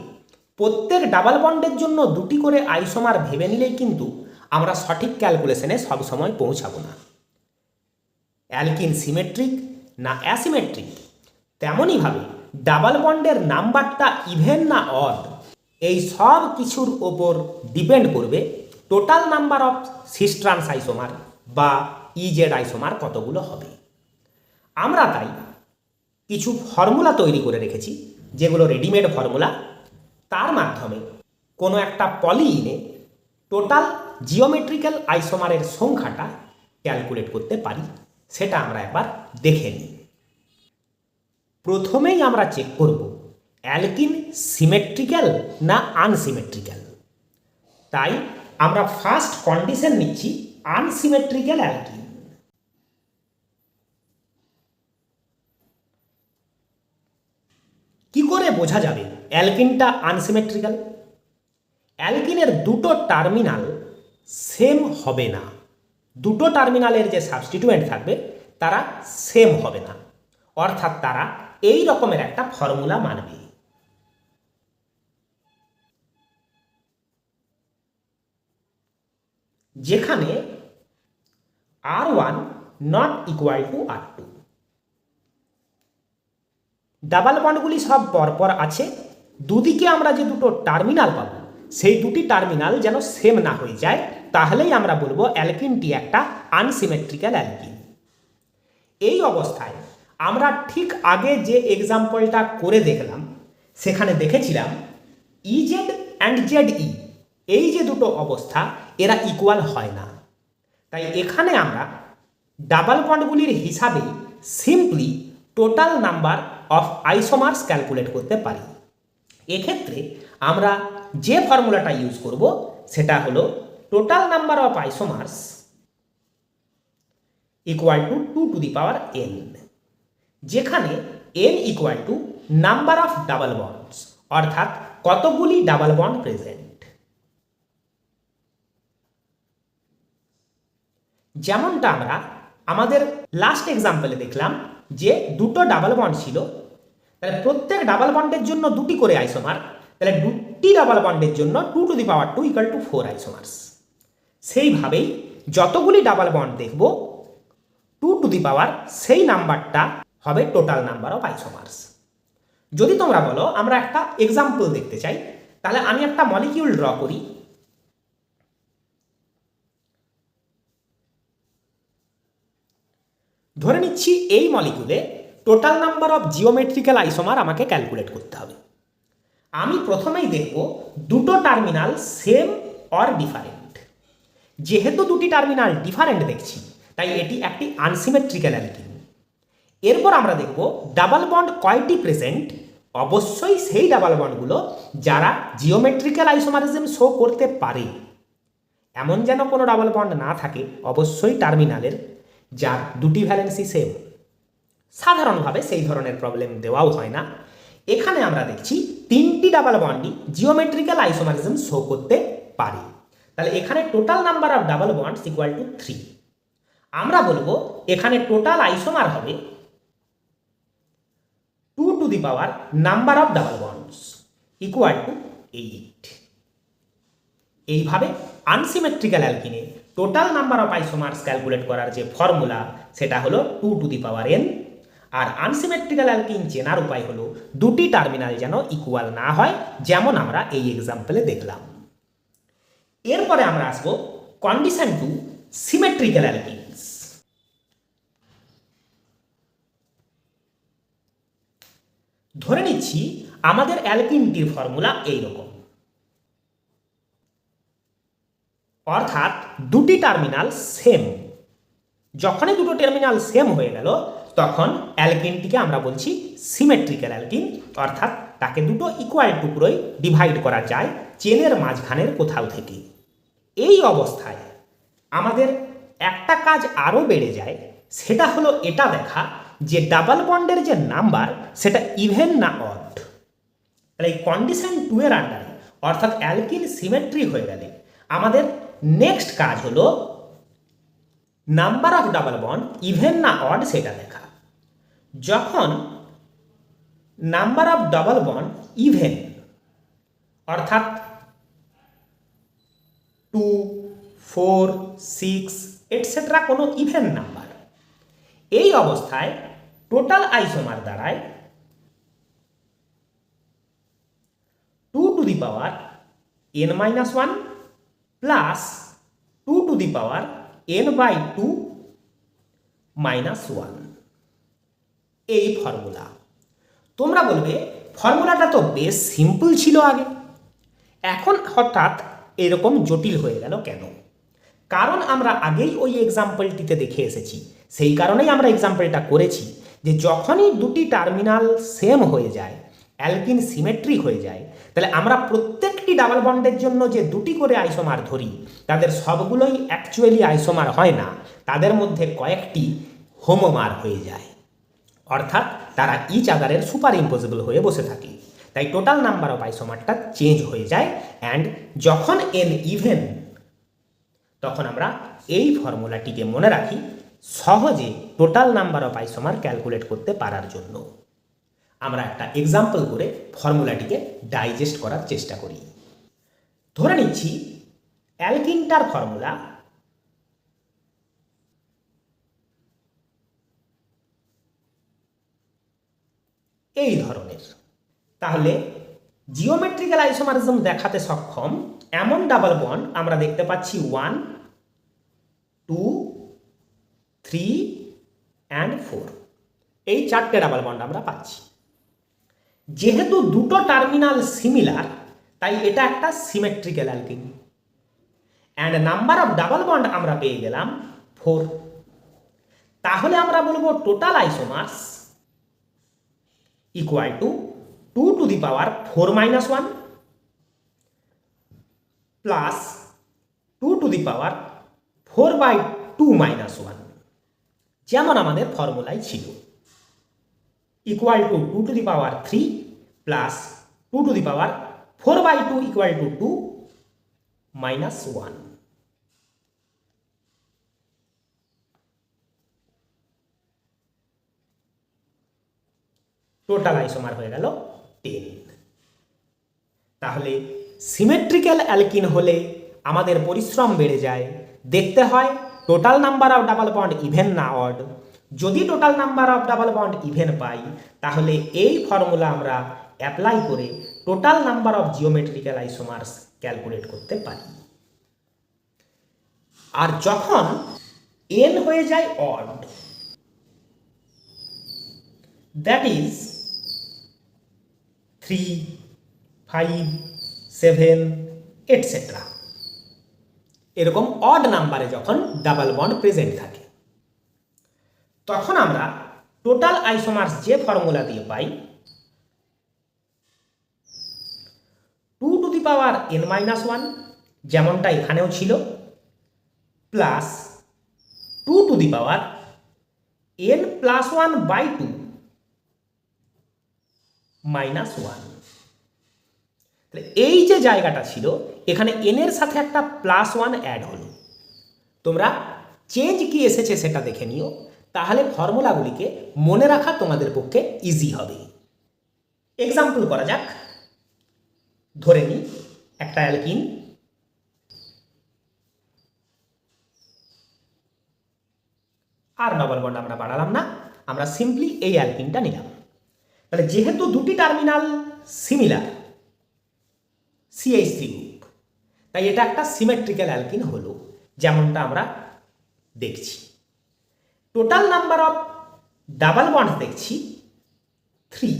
Speaker 1: প্রত্যেক ডাবল বন্ডের জন্য দুটি করে আইসোমার ভেবে নিলেই কিন্তু আমরা সঠিক ক্যালকুলেশনে সবসময় পৌঁছাবো না। অ্যালকিন সিমেট্রিক না অ্যাসিমেট্রিক, তেমনইভাবে ডাবল বন্ডের নাম্বারটা ইভেন না অড, এই সব কিছুর ওপর ডিপেন্ড করবে total number of cis trans isomer বা ইজেড আইসোমার কতগুলো হবে। আমরা তাই কিছু ফর্মুলা তৈরি করে রেখেছি, যেগুলো রেডিমেড ফর্মুলা। তার মাধ্যমে কোনো একটা পলিইনে টোটাল জিওমেট্রিক্যাল আইসোমারের সংখ্যাটা ক্যালকুলেট করতে পারি। সেটা আমরা একবার দেখে নিই। প্রথমেই আমরা চেক করব অ্যালকিন সিমেট্রিক্যাল না আনসিমেট্রিক্যাল। তাই আমরা ফার্স্ট কন্ডিশন নিচ্ছি আনসিমেট্রিক্যাল অ্যালকিন। কি করে বোঝা যাবে অ্যালকিনটা আনসিমেট্রিক্যাল? অ্যালকিনের দুটো টার্মিনাল সেম হবে না, দুটো টার্মিনালের যে সাবস্টিটিউয়েন্ট থাকবে তারা সেম হবে না, অর্থাৎ তারা এই রকমের একটা ফর্মুলা মানবে। যেখানে R1 not equal to R2। Double বন্ডগুলি সব পরপর আছে, দুদিকে আমরা যে দুটো টার্মিনাল পাবো সেই দুটি টার্মিনাল যেন সেম না হয়ে যায়, তাহলেই আমরা বলবো অ্যালকিনটি একটা আনসিমেট্রিক্যাল অ্যালকিন। এই অবস্থায় আমরা ঠিক আগে যে এক্সাম্পলটা করে দেখলাম, সেখানে দেখেছিলাম ইজেড অ্যান্ড জেড ই, এই যে দুটো অবস্থা এরা ইকুয়াল হয় না। তাই এখানে আমরা ডাবল বন্ডগুলির হিসাবে simply total number of isomers calculate করতে পারি। এক্ষেত্রে আমরা যে ফর্মুলাটা ইউজ করব সেটা হলো total number of isomers equal to 2 to the power n, যেখানে n equal to number of double bonds, অর্থাৎ কতগুলি ডাবল বন্ড প্রেজেন্ট। যেমনটা আমরা আমাদের লাস্ট এক্সাম্পলে দেখলাম যে দুটো ডাবল বন্ড ছিল, তাহলে প্রত্যেক ডাবল বন্ডের জন্য দুটি করে আইসোমার, তাহলে দুটি ডাবল বন্ডের জন্য 2 to the power 2 equal to 4 আইসোমার্স। সেইভাবেই যতগুলি ডাবল বন্ড দেখব 2 টু দি পাওয়ার সেই নাম্বারটা হবে টোটাল নাম্বার অফ আইসোমার্স। যদি তোমরা বলো আমরা একটা এক্সাম্পল দেখতে চাই, তাহলে আমি একটা মলিকিউল ড্র করি। ধরে নিচ্ছি এই মলিকুলে total number of geometrical isomer আমাকে ক্যালকুলেট করতে হবে। আমি প্রথমেই দেখব দুটো টার্মিনাল সেম অর ডিফারেন্ট। যেহেতু দুটি টার্মিনাল ডিফারেন্ট দেখছি, তাই এটি একটি আনসিমেট্রিক্যাল অ্যালকিন। এরপর আমরা দেখব ডাবল বন্ড কয়টি প্রেজেন্ট। অবশ্যই সেই ডাবল বন্ডগুলো যারা জিওমেট্রিক্যাল আইসোমারিজম শো করতে পারে। এমন যেন কোনো ডাবল বন্ড না থাকে অবশ্যই টার্মিনালের যার দুটি ভ্যালেন্সি সেম। সাধারণভাবে সেই ধরনের প্রবলেম দেওয়াও হয় না। এখানে আমরা দেখছি তিনটি ডাবল বন্ডই জিওমেট্রিক্যাল আইসোমারিজম শো করতে পারে। তাহলে এখানে total number of double bonds equal to 3। আমরা বলবো এখানে টোটাল আইসোমার হবে 2 to the power number of double bonds equal to 8। এইভাবে আনসিমেট্রিক্যাল অ্যালকিনে total number of isomers calculate করার যে ফর্মুলা সেটা হলো 2 টু দি পাওয়ার n। আর আনসিমেট্রিক্যাল অ্যালকিন চেনার উপায় হলো দুটি টার্মিনাল যেন ইকুয়াল না হয়, যেমন আমরা এই এক্সাম্পলে দেখলাম। এরপরে আমরা আসবো কন্ডিশন টু সিমেট্রিক্যাল অ্যালকিনস। ধরে নিচ্ছি আমাদের অ্যালকিনটির ফর্মুলা এইরকম, অর্থাৎ দুটি টার্মিনাল সেম। যখনই দুটো টার্মিনাল সেম হয়ে গেল তখন অ্যালকিনটিকে আমরা বলছি সিমেট্রিক্যাল অ্যালকিন, অর্থাৎ তাকে দুটো ইকুয়াল টুকরোয় ডিভাইড করা যায় চেনের মাঝখানের কোথাও থেকে। এই অবস্থায় আমাদের একটা কাজ আরও বেড়ে যায়, সেটা হলো এটা দেখা যে ডাবল বন্ডের যে নাম্বার সেটা ইভেন না অড। তাহলে এই কন্ডিশন 2 এর আন্ডারে, অর্থাৎ অ্যালকিন সিমেট্রি হয়ে গেলে আমাদের নেক্সট কাজ হলো number of double bond even না অড সেটা দেখা। যখন number of double bond even, অর্থাৎ 2, 4, 6 এটসেট্রা কোনো ইভেন নাম্বার, এই অবস্থায় টোটাল আইসোমার দাঁড়ায় 2 to the power n-1 plus 2 to the power n/2 -1। এই ফর্মুলা। তোমরা বলবে ফর্মুলাটা তো বেশ সিম্পল ছিল আগে, এখন হঠাৎ এরকম জটিল হয়ে গেল কেন? কারণ আমরা আগেই ওই এক্সাম্পলটিতে দেখে এসেছি। সেই কারণেই আমরা এক্সাম্পলটা করেছি যে যখনই দুটি টার্মিনাল সেম হয়ে যায়, অ্যালকিন সিমেট্রিক হয়ে যায়, তাহলে আমরা প্রত্যেকটি ডাবল বন্ডের জন্য যে দুটি করে আইসোমার ধরি তাদের সবগুলোই অ্যাকচুয়ালি আইসোমার হয় না, তাদের মধ্যে কয়েকটি হোমোমার হয়ে যায়, অর্থাৎ তারা ইচ আদারের সুপার ইম্পসিবল হয়ে বসে থাকে। তাই টোটাল নাম্বার অফ আইসোমারটা চেঞ্জ হয়ে যায়। অ্যান্ড যখন n ইভেন, তখন আমরা এই ফর্মুলাটিকে মনে রাখি সহজে total number of isomer calculate করতে পারার জন্য। আমরা একটা এক্সাম্পল করে ফর্মুলাটিকে ডাইজেস্ট করার চেষ্টা করি। ধরে নিচ্ছি অ্যালকিনটার ফর্মুলা এই ধরনের। তাহলে জিওমেট্রিক্যাল আইসোমারিজম দেখাতে সক্ষম এমন ডাবল বন্ড আমরা দেখতে পাচ্ছি 1, 2, 3 অ্যান্ড 4। এই চারটে ডাবল বন্ড আমরা পাচ্ছি। যেহেতু দুটো টার্মিনাল সিমিলার, তাই এটা একটা symmetrical alkene. And number of double bond আমরা পেয়ে গেলাম 4। তাহলে আমরা বলবো total isomers equal to 2 to the power 4-1 plus 2 to the power 4/2-1, যেমন আমাদের ফর্মুলায় ছিল, equal to 2 to the power 3 plus 2 to the power 4/2 equal to 2 -1। Total isomer হয়ে গেল 10। তাহলে সিমেট্রিক্যাল অ্যালকিন হলে আমাদের পরিশ্রম বেড়ে যায়, দেখতে হয় total number of double bond even না অড। যদি total number of double bond even পাই, তাহলে এই ফর্মুলা আমরা অ্যাপ্লাই করে total number of geometrical isomers calculate করতে পারি। আর যখন n হয়ে যায় অড, দ্যাট ইজ 3, 5, 7 এটসেট্রা। এরকম অড নাম্বারে যখন ডাবল বন্ড প্রেজেন্ট থাকে তখন আমরা টোটাল আইসোমার্স যে ফর্মুলা দিয়ে পাই 2 টু দি পাওয়ার n-1 যেমনটা এখানেও ছিল plus 2 to the power n+1/2 -1। এই যে জায়গাটা ছিল এখানে n এর সাথে একটা +1 অ্যাড হলো। তোমরা চেঞ্জ কি এসেছে সেটা দেখে নিও, তাহলে ফর্মুলাগুলিকে মনে রাখা তোমাদের পক্ষে ইজি হবে। এক্সাম্পল করা যাক। ধরে নিই একটা অ্যালকিন, আর ডবল বন্ড আমরা বাড়ালাম না, আমরা সিম্পলি এই অ্যালকিনটা নিলাম। তাহলে যেহেতু দুটি টার্মিনাল সিমিলার CH3 গ্রুপ, তাই এটা একটা সিমেট্রিক্যাল অ্যালকিন হলো যেমনটা আমরা দেখছি। Total number of double bond দেখছি 3।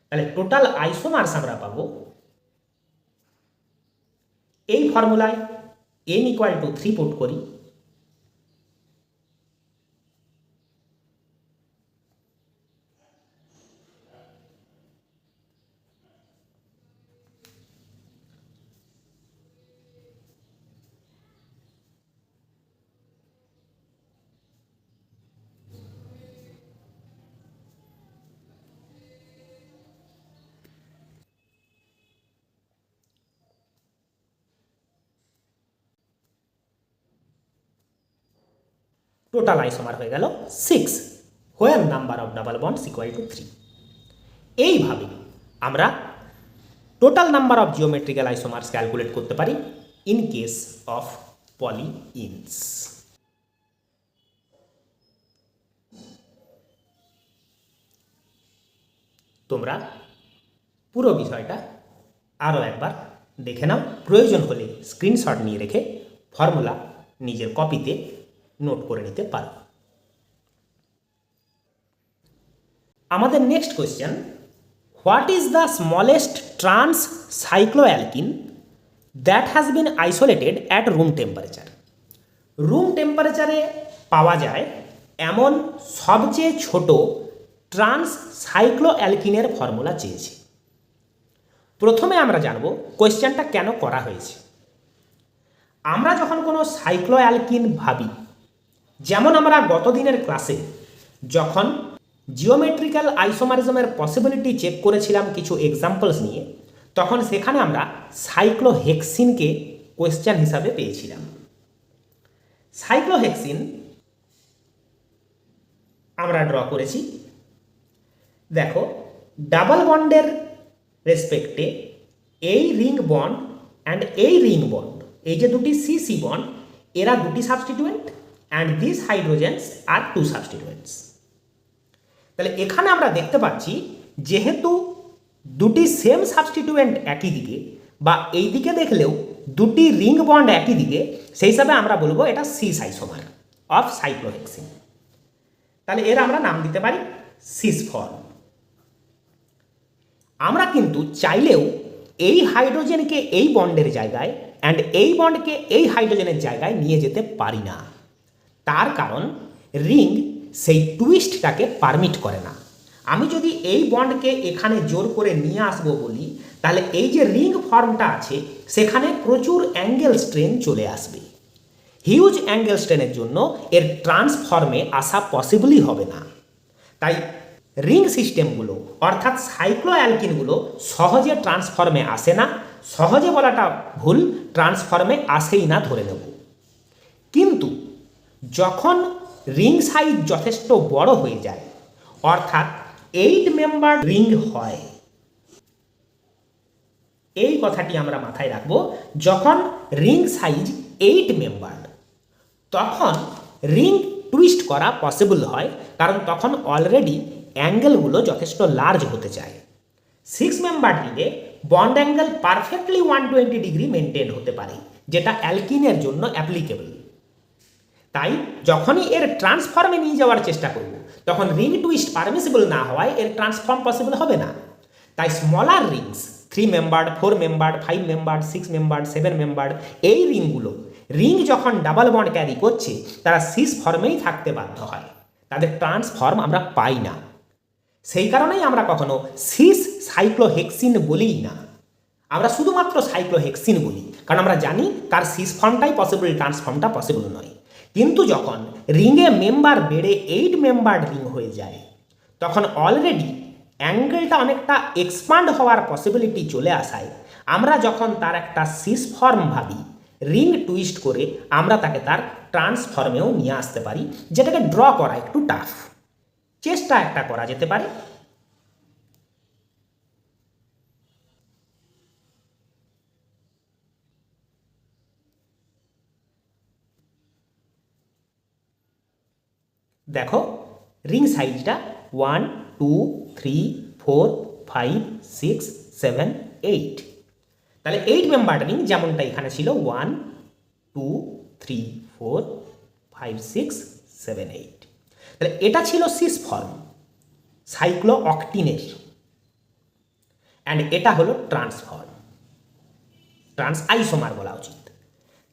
Speaker 1: তাহলে টোটাল আইসোমার্স আমরা পাবো এই ফর্মুলায় n = 3 পুট করি, টোটাল আইসোমার হয়ে গেল 6 when number of double bonds = 3। এইভাবে আমরা total number of geometrical isomers calculate করতে পারি ইন কেস অফ পলিইনস। তোমরা পুরো বিষয়টা আরও একবার দেখে নাও, প্রয়োজন হলে স্ক্রিনশট নিয়ে রেখে ফর্মুলা নিজের কপিতে নোট করে নিতে পারো। আমাদের next question, what is the smallest trans cycloalkene that has been isolated at room temperature? Room টেম্পারেচারে পাওয়া যায় এমন সবচেয়ে ছোট ট্রান্স সাইক্লোঅ্যালকিনের ফর্মুলা চেয়েছে। প্রথমে আমরা জানব কোয়েশ্চেনটা কেন করা হয়েছে। আমরা যখন কোনো সাইক্লোঅ্যালকিন ভাবি, যেমন আমরা গতদিনের ক্লাসে যখন জিওমেট্রিক্যাল আইসোমারিজমের পসিবিলিটি চেক করেছিলাম কিছু এক্সাম্পলস নিয়ে, তখন সেখানে আমরা সাইক্লোহেক্সিনকে কোয়েশ্চেন হিসাবে পেয়েছিলাম। সাইক্লোহেক্সিন আমরা ড্র করেছি। দেখো, ডাবল বন্ডের রেসপেক্টে এই রিং বন্ড অ্যান্ড এই রিং বন্ড, এই যে দুটি CC বন্ড, এরা দুটি সাবস্টিটিউয়েন্ট অ্যান্ড দিস হাইড্রোজেন্স আর 2 সাবস্টিটিউয়েন্টস। তাহলে এখানে আমরা দেখতে পাচ্ছি যেহেতু দুটি সেম সাবস্টিটিউয়েন্ট একই দিকে, বা এই দিকে দেখলেও দুটি রিং বন্ড একই দিকে, সেই হিসাবে আমরা বলবো এটা সিস আইসোমার অফ সাইক্লোহেক্সিন। তাহলে এর আমরা নাম দিতে পারি সিস ফর্ম। আমরা কিন্তু চাইলেও এই হাইড্রোজেনকে এই বন্ডের জায়গায় অ্যান্ড এই বন্ডকে এই হাইড্রোজেনের জায়গায় নিয়ে যেতে পারি না। তার কারণ রিং সেই টুইস্টটাকে পারমিট করে না। আমি যদি এই বন্ডকে এখানে জোর করে নিয়ে আসবো বলি, তাহলে এই যে রিং ফর্মটা আছে সেখানে প্রচুর অ্যাঙ্গেল স্ট্রেন চলে আসবে। হিউজ অ্যাঙ্গেল স্ট্রেনের জন্য এর ট্রান্সফর্মে আসা পসিবলই হবে না। তাই রিং সিস্টেমগুলো অর্থাৎ সাইক্লোঅ্যালকিনগুলো সহজে ট্রান্সফর্মে আসে না। সহজে বলাটা ভুল, ট্রান্সফর্মে আসেই না ধরে নেব। কিন্তু যখন রিং সাইজ যথেষ্ট বড় হয়ে যায়, অর্থাৎ 8 মেম্বার রিং হয়, এই কথাটি আমরা মাথায় রাখব। যখন রিং সাইজ 8 মেম্বার, তখন রিং টুইস্ট করা পসিবল হয়, কারণ তখন অলরেডি অ্যাঙ্গেলগুলো যথেষ্ট লার্জ হতে চায়। 6 মেম্বার রিংয়ে bond angle perfectly 120 degree maintain হতে পারে, যেটা অ্যালকিনের জন্য অ্যাপ্লিকেবল। তাই যখনই এর ট্রান্সফর্মে নিয়ে যাওয়ার চেষ্টা করব তখন রিং টুইস্ট পারমিসিবল না হওয়ায় এর ট্রান্সফর্ম পসিবল হবে না। তাই smaller Rings 3 membered, 4 membered, 5 membered, 6 membered, 7 membered, এই রিংগুলো রিং যখন ডাবল বন্ড ক্যারি করছে তারা সিস ফর্মেই থাকতে বাধ্য হয়, তাদের ট্রান্সফর্ম আমরা পাই না। সেই কারণেই আমরা কখনো সিস সাইক্লোহেক্সিন বলিই না, আমরা শুধুমাত্র সাইক্লোহেক্সিন বলি, কারণ আমরা জানি তার সিস ফর্মটাই পসিবল, ট্রান্সফর্মটা পসিবল নয়। কিন্তু যখন রিংয়ে মেম্বার বেড়ে 8 মেম্বার রিং হয়ে যায় তখন অলরেডি অ্যাঙ্গেলটা অনেকটা এক্সপান্ড হওয়ার পসিবিলিটি চলে আসায় আমরা যখন তার একটা সিস ফর্ম ভাবি, রিং টুইস্ট করে আমরা তাকে তার ট্রান্সফর্মেও নিয়ে আসতে পারি, যেটাকে ড্র করা একটু টাফ, চেষ্টা একটা করা যেতে পারে। দেখো রিং সাইজটা 1 2 3 4 5 6 7 8, তাহলে 8 মেম্বার রিং যেমনটা এখানে ছিল 1 2 3 4 5 6 7 8, তাহলে এটা ছিল সিস ফর্ম সাইক্লো অক্টিনের, অ্যান্ড এটা হলো ট্রান্সফর্ম, ট্রান্স আইসোমার বলা উচিত।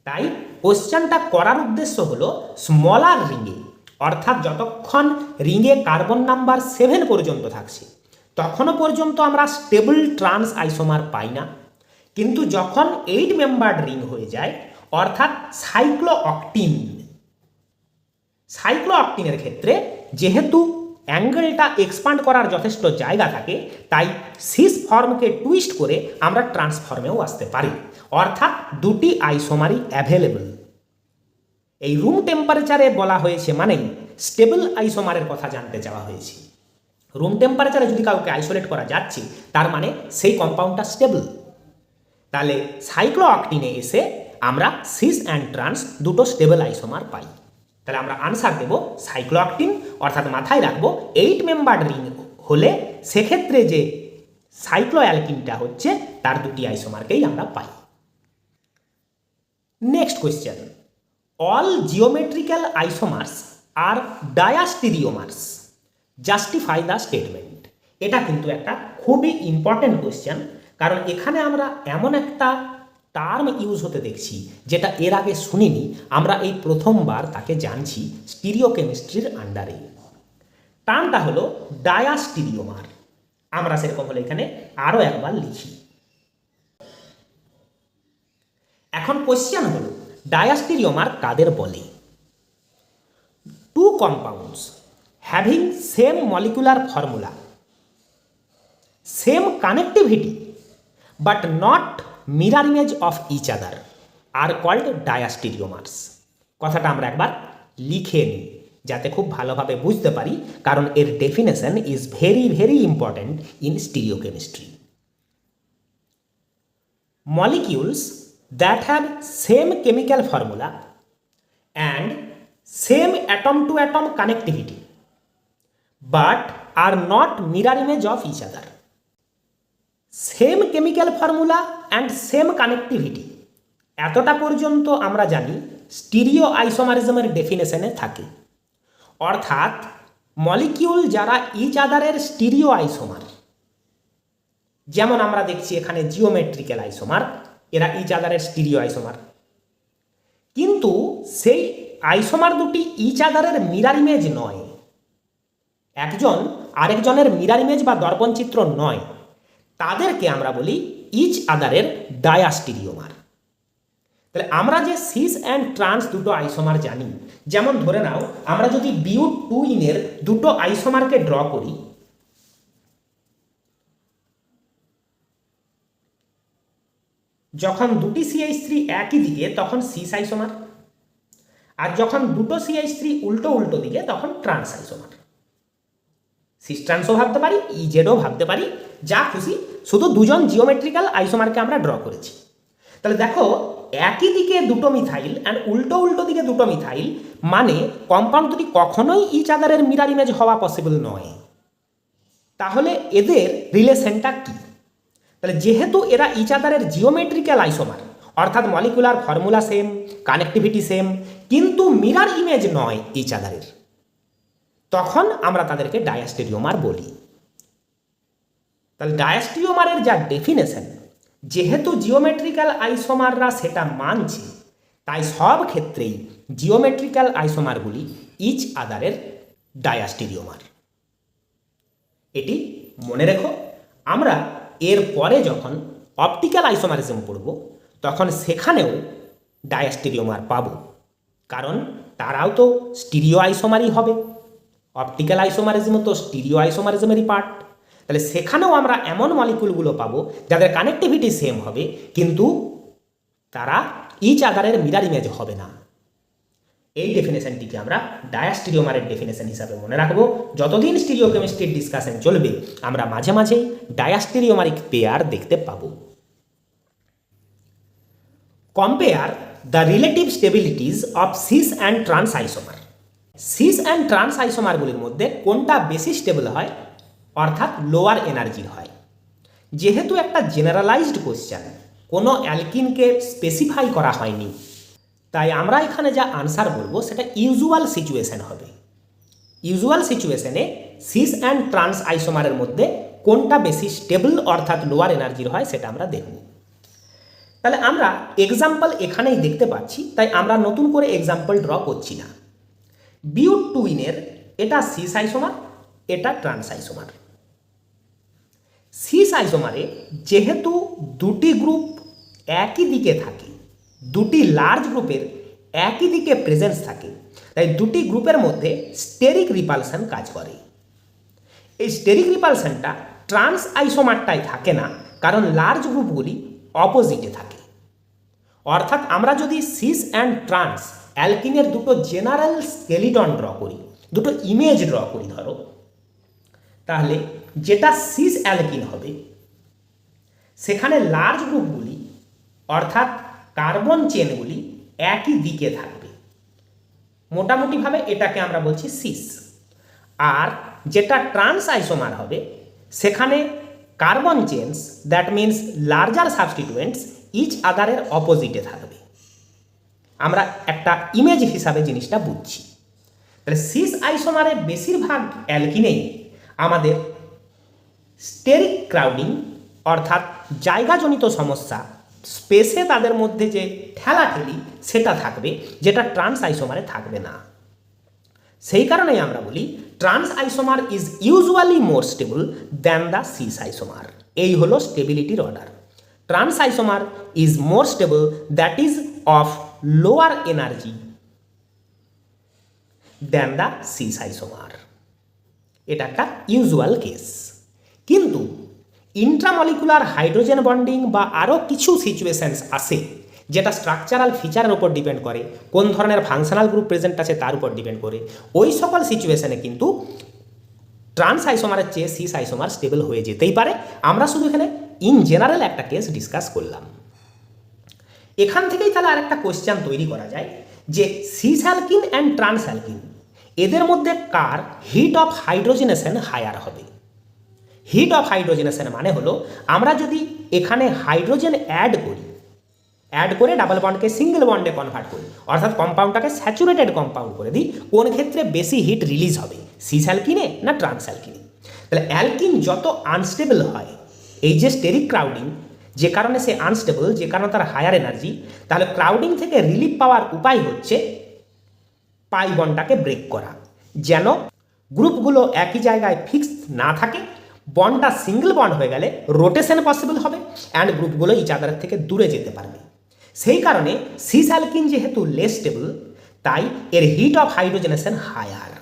Speaker 1: তাই কোশ্চেনটা করার উদ্দেশ্য হলো স্মলার রিংয়ে, অর্থাৎ যতক্ষণ রিংয়ে কার্বন নাম্বার 7 পর্যন্ত থাকছে তখনও পর্যন্ত আমরা স্টেবল ট্রান্স আইসোমার পাই না, কিন্তু যখন 8 মেম্বার্ড রিং হয়ে যায় অর্থাৎ সাইক্লো অক্টিনের ক্ষেত্রে যেহেতু অ্যাঙ্গেলটা এক্সপান্ড করার যথেষ্ট জায়গা থাকে তাই সিস ফর্মকে টুইস্ট করে আমরা ট্রান্সফর্মেও আসতে পারি, অর্থাৎ দুটি আইসোমারই অ্যাভেলেবল। এই রুম টেম্পারেচারে বলা হয়েছে মানেই স্টেবল আইসোমারের কথা জানতে চাওয়া হয়েছে। রুম টেম্পারেচারে যদি কাউকে আইসোলেট করা যাচ্ছে তার মানে সেই কম্পাউন্ডটা স্টেবল। তাহলে সাইক্লো অক্টিনে এসে আমরা সিস অ্যান্ড ট্রান্স দুটো স্টেবল আইসোমার পাই। তাহলে আমরা আনসার দেব সাইক্লো অক্টিন, অর্থাৎ মাথায় রাখবো 8 মেম্বার রিং হলে সেক্ষেত্রে যে সাইক্লো অ্যালকিনটা হচ্ছে তার দুটি আইসোমারকেই আমরা পাই। Next question, all geometrical isomers are diastereomers, justify the statement. এটা কিন্তু একটা খুবই ইম্পর্টেন্ট কোয়েশ্চেন, কারণ এখানে আমরা এমন একটা টার্ম ইউজ হতে দেখছি যেটা এর আগে শুনিনি, আমরা এই প্রথমবার তাকে জানছি স্টিরিওকেমিস্ট্রির আন্ডারে। টার্মটা হলো ডায়াস্টেরিওমার। আমরা সেরকম হলে এখানে আরও একবার লিখি। এখন কোয়েশ্চেন হলো ডায়াস্টেরিওমার কাদের বলে? Two compounds having same molecular formula, same connectivity but not mirror image of each other are called diastereomers. কথাটা আমরা একবার লিখে নিই যাতে খুব ভালোভাবে বুঝতে পারি, কারণ এর definition is very very important in stereochemistry. Molecules that have same chemical formula and same atom to atom connectivity but are not mirror image of each other. Same chemical formula and same connectivity এতটা পর্যন্ত আমরা জানি stereo আইসোমারিজমের ডেফিনেশনে থাকে, অর্থাৎ molecule যারা each আদারের stereo isomer, যেমন আমরা দেখছি এখানে জিওমেট্রিক্যাল আইসোমার, এরা ইচ আদারের স্টিরিও আইসোমার, কিন্তু সেই আইসোমার দুটি ইচ আদারের মিরার ইমেজ নয়, একজন আরেকজনের মিরার ইমেজ বা দর্পণচিত্র নয়, তাদেরকে আমরা বলি ইচ আদারের ডায়াস্টেরিওমার। তাহলে আমরা যে সিস অ্যান্ড ট্রান্স দুটো আইসোমার জানি, যেমন ধরে নাও আমরা যদি বিউট-2ইনের দুটো আইসোমারকে ড্র করি, যখন দুটি CH3 একই দিকে তখন সিস আইসোমার, আর যখন দুটো CH3 উল্টো উল্টো দিকে তখন ট্রান্স আইসোমার। সিস ট্রান্সও ভাবতে পারি, ইজেডও ভাবতে পারি, যা খুশি, শুধু দুজন জিওমেট্রিক্যাল আইসোমারকে আমরা ড্র করেছি। তাহলে দেখো একই দিকে দুটো মিথাইল অ্যান্ড উল্টো উল্টো দিকে দুটো মিথাইল, মানে কম্পাউন্ড দুটি কখনোই ইচ আদারের মিরার ইমেজ হওয়া পসিবল নয়। তাহলে এদের রিলেশনটা কি? তাহলে যেহেতু এরা ইচ আদারের জিওমেট্রিক্যাল আইসোমার, অর্থাৎ molecular formula same, connectivity same, কিন্তু মিরার ইমেজ নয় ইচ আদারের, তখন আমরা তাদেরকে ডায়াস্টেরিওমার বলি। তাহলে ডায়াস্টেরিওমারের যা ডেফিনেশন, যেহেতু জিওমেট্রিক্যাল আইসোমাররা সেটা মানছে, তাই সব ক্ষেত্রেই জিওমেট্রিক্যাল আইসোমারগুলি ইচ আদারের ডায়াস্টেরিওমার। এটি মনে রেখো। আমরা এর পরে যখন অপটিক্যাল আইসোমারিজম পড়ব, তখন সেখানেও ডায়াস্টেরিওমার পাব, কারণ তারাও তো স্টিরিও আইসোমারই হবে। অপটিক্যাল আইসোমারিজম তো স্টিরিও আইসোমারিজমেরই পার্ট। তাহলে সেখানেও আমরা এমন মলিকুলগুলো পাবো যাদের কানেক্টিভিটি সেম হবে, কিন্তু তারা ইচ আদারের মিরার ইমেজ হবে না। এই ডেফিনেশনটিকে আমরা ডায়াস্টেরিওমারের ডেফিনেশন হিসাবে মনে রাখবো। যতদিন স্টিরিওকেমিস্ট্রির ডিসকাশন চলবে, আমরা মাঝে মাঝেই ডায়াস্টেরিওমারিক পেয়ার দেখতে পাবো। Compare the relative stabilities of cis and trans isomer. Cis and trans আইসোমারগুলির মধ্যে কোনটা বেশি স্টেবল হয়, অর্থাৎ লোয়ার এনার্জির হয়। যেহেতু একটা জেনারেলাইজড কোশ্চেন, কোনো অ্যালকিনকে স্পেসিফাই করা হয়নি, তাই আমরা এখানে যা আনসার বলবো সেটা ইউজুয়াল সিচুয়েশন হবে। ইউজুয়াল সিচুয়েশনে সিস অ্যান্ড ট্রান্স আইসোমারের মধ্যে কোনটা বেশি স্টেবল অর্থাৎ লোয়ার এনার্জির হয় সেটা আমরা দেখব। তাহলে আমরা এক্সাম্পল এখানেই দেখতে পাচ্ছি, তাই আমরা নতুন করে এক্সাম্পল ড্র করছি না। বিউটুইনের এটা সিস আইসোমার, এটা ট্রান্স আইসোমার। সিস আইসোমারে যেহেতু দুটি গ্রুপ একই দিকে থাকে, দুটি লার্জ গ্রুপের একই দিকে প্রেজেন্স থাকে, তাই দুটি গ্রুপের মধ্যে স্টেরিক রিপালশন কাজ করে। এই স্টেরিক রিপালশনটা ট্রান্স আইসোমারটায় থাকে না, কারণ লার্জ গ্রুপগুলি অপোজিটে থাকে। অর্থাৎ আমরা যদি সিস অ্যান্ড ট্রান্স অ্যালকিনের দুটো জেনারেল স্কেলিটন ড্র করি, দুটো ইমেজ ড্র করি ধরো, তাহলে যেটা সিস অ্যালকিন হবে সেখানে লার্জ গ্রুপগুলি অর্থাৎ কার্বন চেনগুলি একই দিকে থাকবে। মোটামুটিভাবে এটাকে আমরা বলছি সিস। আর যেটা ট্রান্স আইসোমার হবে সেখানে carbon chains, that means larger substituents, each আদারের অপোজিটে থাকবে। আমরা একটা ইমেজ হিসাবে জিনিসটা বুঝছি। তাহলে সিস আইসোমারে বেশিরভাগ অ্যালকিনেই আমাদের স্টেরিক ক্রাউডিং অর্থাৎ জায়গাজনিত সমস্যা, স্পেসে তাদের মধ্যে যে ঠেলাঠেলি সেটা থাকবে, যেটা ট্রান্স আইসোমারে থাকবে না। সেই কারণেই আমরা বলি trans isomer is usually more stable than the cis isomer. এই হলো স্টেবিলিটির order. Trans isomer is more stable, that is of lower energy than the cis isomer. এটা একটা ইউজুয়াল কেস। কিন্তু ইন্ট্রামলিকুলার হাইড্রোজেন বন্ডিং বা আরও কিছু সিচুয়েশনস আসে যেটা স্ট্রাকচারাল ফিচারের উপর ডিপেন্ড করে, কোন ধরনের ফাংশনাল গ্রুপ প্রেজেন্ট আছে তার উপর ডিপেন্ড করে। ওই সকল সিচুয়েশনে কিন্তু ট্রান্স আইসোমারের চেয়ে সিস আইসোমার স্টেবল হয়ে যেতেই পারে। আমরা শুধু এখানে ইন জেনারেল একটা কেস ডিসকাস করলাম। এখান থেকেই তাহলে আরেকটা কোয়েশ্চেন তৈরি করা যায় যে cis alkene and trans alkene এদের মধ্যে কার হিট অফ হাইড্রোজেনেশন হায়ার হবে। হিট অফ হাইড্রোজেনেশন মানে হলো আমরা যদি এখানে হাইড্রোজেন অ্যাড করে ডাবল বন্ডকে সিঙ্গেল বন্ডে কনভার্ট করি, অর্থাৎ কম্পাউন্ডটাকে স্যাচুরেটেড কম্পাউন্ড করে দিই, কোন ক্ষেত্রে বেশি হিট রিলিজ হবে, সিস অ্যালকিনে না ট্রান্স অ্যালকিনে। তাহলে অ্যালকিন যত আনস্টেবল হয়, এই যে স্টেরিক ক্রাউডিং, যে কারণে সে আনস্টেবল, যে কারণে তার হায়ার এনার্জি, তাহলে ক্রাউডিং থেকে রিলিফ পাওয়ার উপায় হচ্ছে পাই বন্ডটাকে ব্রেক করা, যেন গ্রুপগুলো একই জায়গায় ফিক্সড না থাকে। বন্ডটা সিঙ্গেল বন্ড হয়ে গেলে রোটেশন পসিবল হবে অ্যান্ড গ্রুপগুলো ইচ আদারের থেকে দূরে যেতে পারবে। সেই কারণে সিস অ্যালকিন যেহেতু লেস স্টেবল, তাই এর হিট অফ হাইড্রোজেনেশন হায়ার,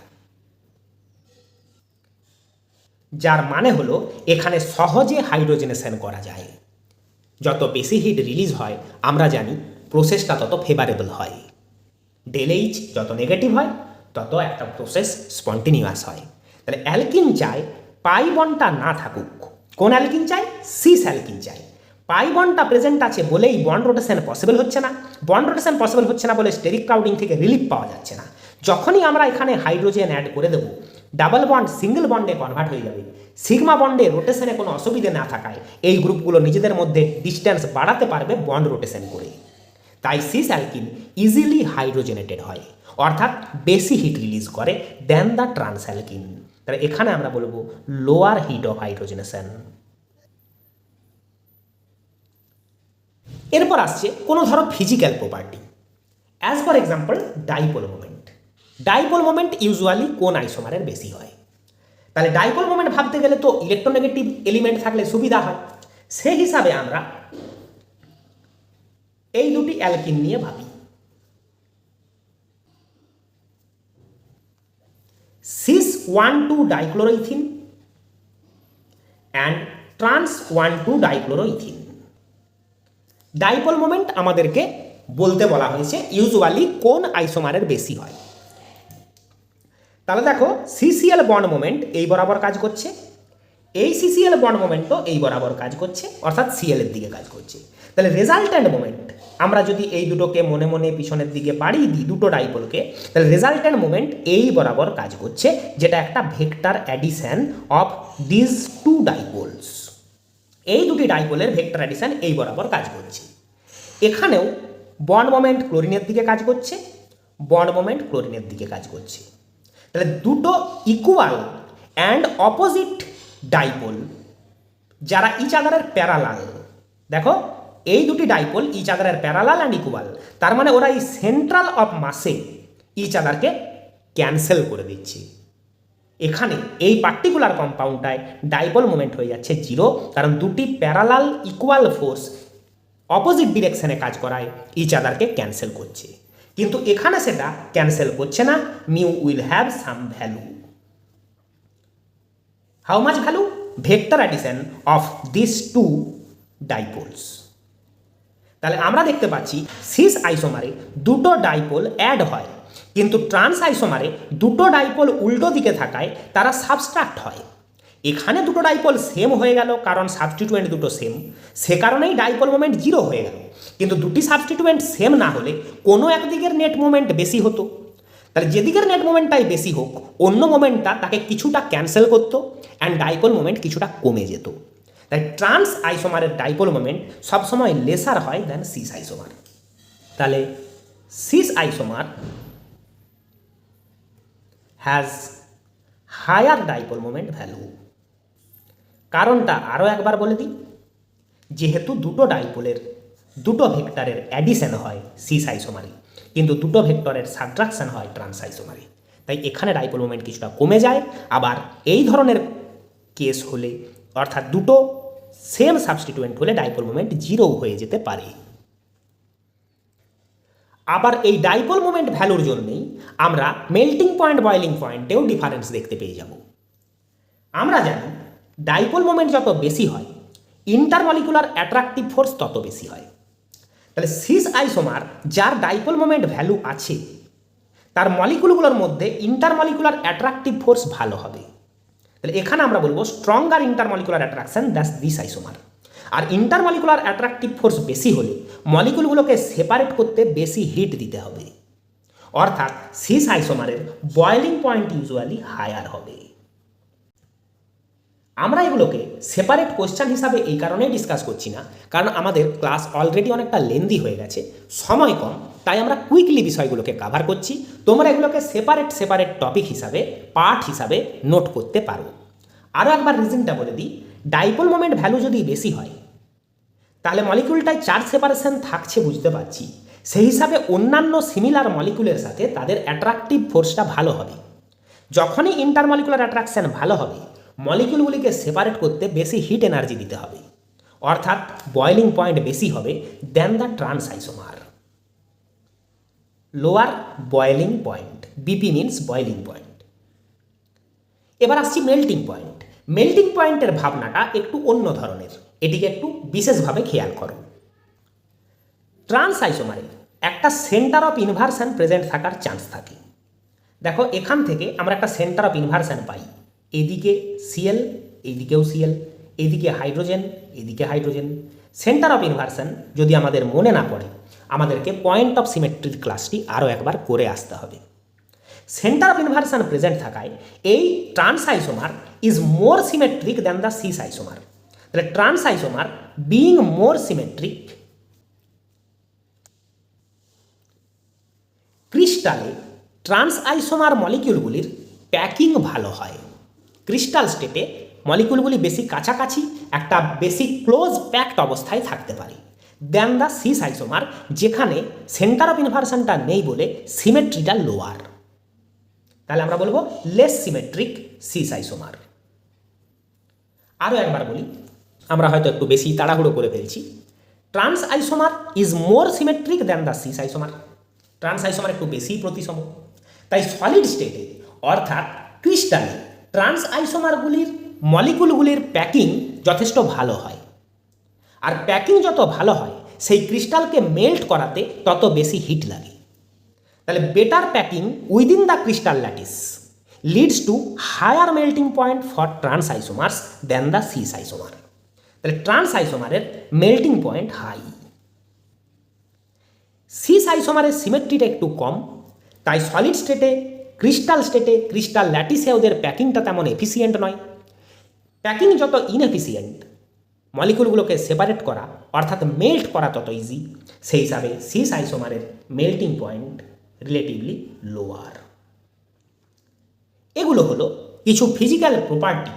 Speaker 1: যার মানে হলো এখানে সহজে হাইড্রোজেনেশন করা যায়। যত বেশি হিট রিলিজ হয় আমরা জানি প্রসেসটা তত ফেভারেবল হয়। ডেল এইচ যত নেগেটিভ হয় তত একটা প্রসেস স্পন্টিনিউয়াস হয়। তাহলে অ্যালকিন চায় পাই বন্ডটা না থাকুক। কোন অ্যালকিন চাই? সিস অ্যালকিন চাই। পাই বন্ডটা প্রেজেন্ট আছে বলেই বন্ড রোটেশন পসিবল হচ্ছে না। বন্ড রোটেশন পসিবল হচ্ছে না বলে স্টেরিক ক্রাউডিং থেকে রিলিফ পাওয়া যাচ্ছে না। যখনই আমরা এখানে হাইড্রোজেন অ্যাড করে দেবো ডাবল বন্ড সিঙ্গেল বন্ডে কনভার্ট হয়ে যাবে। সিগমা বন্ডে রোটেশনে কোনো অসুবিধে না থাকায় এই গ্রুপগুলো নিজেদের মধ্যে ডিস্টেন্স বাড়াতে পারবে বন্ড রোটেশন করে। তাই সিস অ্যালকিন ইজিলি হাইড্রোজেনেটেড হয়, অর্থাৎ বেশি হিট রিলিজ করে দেন দ্য ট্রান্স অ্যালকিন। তাহলে এখানে আমরা বলবো লোয়ার হিট অফ হাইড্রোজেনেশন। এরপর আসছে কোনো ধরো physical property, as for example dipole moment. Dipole moment usually কোন আইসোমারের বেশি হয়? তাহলে ডাইপোল মোমেন্ট ভাবতে গেলে তো ইলেকট্রোনেগেটিভ এলিমেন্ট থাকলে সুবিধা হয়। সেই হিসাবে আমরা এই দুটি অ্যালকিন নিয়ে ভাবি। Cis 1,2 dichloroethene and trans 1,2 dichloroethene. Dipole moment আমাদেরকে বলতে বলা হয়েছে ইউজুয়ালি কোন আইসোমারের বেশি হয়। তাহলে দেখো সিসিএল বন্ড মোমেন্ট এই বরাবর কাজ করছে, এই সিসিএল বন্ড মোমেন্টও এই বরাবর কাজ করছে, অর্থাৎ সিএল এর দিকে কাজ করছে। তাহলে রেজাল্ট্যান্ট মোমেন্ট আমরা যদি এই দুটোকে মনে মনে পিছনের দিকে বাড়িয়ে দিই দুটো ডাইপোলকে, তাহলে রেজাল্ট্যান্ট মোমেন্ট এই বরাবর কাজ করছে, যেটা একটা vector addition of this two dipoles. এই দুটি ডাইপোলের ভেক্টর অ্যাডিশন এই বরাবর কাজ করছে। এখানেও বন্ড মোমেন্ট ক্লোরিনের দিকে কাজ করছে, বন্ড মোমেন্ট ক্লোরিনের দিকে কাজ করছে। তাহলে দুটো ইকুয়াল অ্যান্ড অপোজিট ডাইপোল যারা ইচ আদারের প্যারালাল, দেখো এই দুটি ডাইপোল ইচ আদারের প্যারালাল অ্যান্ড ইকুয়াল, তার মানে ওরা এই সেন্ট্রাল অফ মাসে ইচ আদারকে ক্যান্সেল করে দিচ্ছে। এখানে এই পার্টিকুলার কম্পাউন্ডটায় ডাইপোল মোমেন্ট হয়ে যাচ্ছে 0, কারণ দুটি প্যারালাল ইকুয়াল ফোর্স অপোজিট ডিরেকশনে কাজ করায় ইচ আদারকে ক্যান্সেল করছে। কিন্তু এখানে সেটা ক্যান্সেল করছে না, mu will have some value. How much value? Vector addition of this two dipoles. তাহলে আমরা দেখতে পাচ্ছি সিস আইসোমারে দুটো ডাইপোল অ্যাড হয়, কিন্তু ট্রান্স আইসোমারে দুটো ডাইপোল উল্টো দিকে থাকায় তারা সাবস্ট্রাক্ট হয়। এখানে দুটো ডাইপোল সেম হয়ে গেল কারণ সাবস্টিটুয়েন্ট দুটো সেম, সে কারণেই ডাইপোল মোমেন্ট 0 হয়ে গেল। কিন্তু দুটি সাবস্টিটুয়েন্ট সেম না হলে কোনো একদিকের নেট মোমেন্ট বেশি হতো। তাহলে যেদিকের নেট মোমেন্টটাই বেশি হোক, অন্য মোমেন্টটা তাকে কিছুটা ক্যান্সেল করতো অ্যান্ড ডাইপোল মোমেন্ট কিছুটা কমে যেত। তাই ট্রান্স আইসোমারের ডাইপোল মোমেন্ট সবসময় লেসার হয় দেন সিস আইসোমার। তাহলে cis isomer has higher dipole moment value. কারণটা আরও একবার বলে দিই, যেহেতু দুটো ডাইপোলের দুটো ভেক্টরের অ্যাডিশন হয় সিস আইসোমারে, কিন্তু দুটো ভেক্টরের সাবট্রাকশন হয় ট্রান্স আইসোমারে, তাই এখানে ডাইপোল মোমেন্ট কিছুটা কমে যায়। আবার এই ধরনের কেস হলে, অর্থাৎ দুটো সেম সাবস্টিটুয়েন্ট হলে ডাইপোল মোমেন্ট 0 হয়ে যেতে পারে। আবার এই ডাইপোল মোমেন্ট ভ্যালুর জন্যই আমরা মেল্টিং পয়েন্ট বয়েলিং পয়েন্টেও ডিফারেন্স দেখতে পেয়ে যাব। আমরা জানি ডাইপোল মোমেন্ট যত বেশি হয় ইন্টারমলিকুলার অ্যাট্রাকটিভ ফোর্স তত বেশি হয়। তাহলে সিস আইসোমার যার ডাইপোল মোমেন্ট ভ্যালু আছে তার মলিকুলগুলোর মধ্যে ইন্টারমলিকুলার অ্যাট্রাকটিভ ফোর্স ভালো হবে। তাহলে এখানে আমরা বলবো stronger intermolecular attraction that's this isomer. আর ইন্টারমলিকুলার অ্যাট্রাকটিভ ফোর্স বেশি হলে মলিকুলগুলোকে সেপারেট করতে বেশি হিট দিতে হবে, অর্থাৎ সিস আইসোমারের বয়েলিং পয়েন্ট ইউজুয়ালি হায়ার হবে। আমরা এগুলোকে সেপারেট কোশ্চেন হিসাবে এই কারণেই ডিসকাস করছি না, কারণ আমাদের ক্লাস অলরেডি অনেকটা লেন্দি হয়ে গেছে, সময় কম, তাই আমরা কুইকলি বিষয়গুলোকে কাভার করছি। তোমরা এগুলোকে সেপারেট টপিক হিসাবে পার্ট হিসাবে নোট করতে পারো। আরও একবার রিজনটা বলে দিই, ডাইপোল মোমেন্ট ভ্যালু যদি বেশি হয় তাহলে মলিকুলটায় চার্জ সেপারেশন থাকছে বুঝতে পারছি, সেই হিসাবে অন্যান্য সিমিলার মলিকুলের সাথে তাদের অ্যাট্রাকটিভ ফোর্সটা ভালো হবে। যখনই ইন্টারমলিকুলার অ্যাট্রাকশন ভালো হবে মলিকুলগুলিকে সেপারেট করতে বেশি হিট এনার্জি দিতে হবে, অর্থাৎ বয়েলিং পয়েন্ট বেশি হবে then the trans isomer. Lower boiling point, BP means boiling point. এবার আসছি মেল্টিং পয়েন্ট। মেল্টিং পয়েন্টের ভাবনাটা একটু অন্য ধরনের, এটিকে একটু বিশেষভাবে খেয়াল করো। ট্রান্স আইসোমারে একটা সেন্টার অফ ইনভারশন প্রেজেন্ট থাকার চান্স থাকে। দেখো এখান থেকে আমরা একটা সেন্টার অফ ইনভারশন পাই, এদিকে সিএল, এইদিকেও সিএল, এদিকে হাইড্রোজেন, এদিকে হাইড্রোজেন। সেন্টার অফ ইনভারশন যদি আমাদের মনে না পড়ে আমাদেরকে পয়েন্ট অফ সিমেট্রির ক্লাসটি আরও একবার করে আসতে হবে। সেন্টার অফ ইনভারশন প্রেজেন্ট থাকায় এই trans isomer is more symmetric than the cis isomer. তাহলে trans isomer being more symmetric, ক্রিস্টালে ট্রান্স আইসোমার মলিকিউলগুলির প্যাকিং ভালো হয়। ক্রিস্টাল স্টেটে মলিকিউলগুলি বেশি কাছাকাছি একটা বেশি ক্লোজ প্যাকড অবস্থায় থাকতে পারে দেন দ্য সিস আইসোমার, যেখানে সেন্টার অফ ইনভারশনটা নেই বলে সিমেট্রিটা লোয়ার। তাহলে আমরা বলবো লেস সিমেট্রিক সিস আইসোমার। আরও একবার বলি, আমরা হয়তো একটু বেশি তাড়াহুড়ো করে ফেলছি। Trans isomer is more symmetric than the cis isomer. Trans isomer একটু বেশি প্রতিসম, তাই সলিড স্টেটে অর্থাৎ ক্রিস্টালে ট্রান্স আইসোমারগুলির মলিকুলগুলির প্যাকিং যথেষ্ট ভালো হয়। আর প্যাকিং যত ভালো হয় সেই ক্রিস্টালকে মেল্ট করাতে তত বেশি হিট লাগে। তাহলে better packing within the crystal lattice leads to higher melting point for trans isomers then the cis isomer. তাহলে ট্রান্স আইসোমারের মেল্টিং পয়েন্ট হাই। সিস আইসোমারের সিমেট্রিটা একটু কম, তাই সলিড স্টেটে ক্রিস্টাল ল্যাটিসে ওদের প্যাকিংটা তেমন এফিসিয়েন্ট নয়। প্যাকিং যত ইনএফিসিয়েন্ট, মলিকুলগুলোকে সেপারেট করা অর্থাৎ মেল্ট করা তত ইজি, সেই হিসাবে সিস আইসোমারের মেল্টিং পয়েন্ট রিলেটিভলি লোয়ার। এগুলো হলো কিছু ফিজিক্যাল প্রপার্টি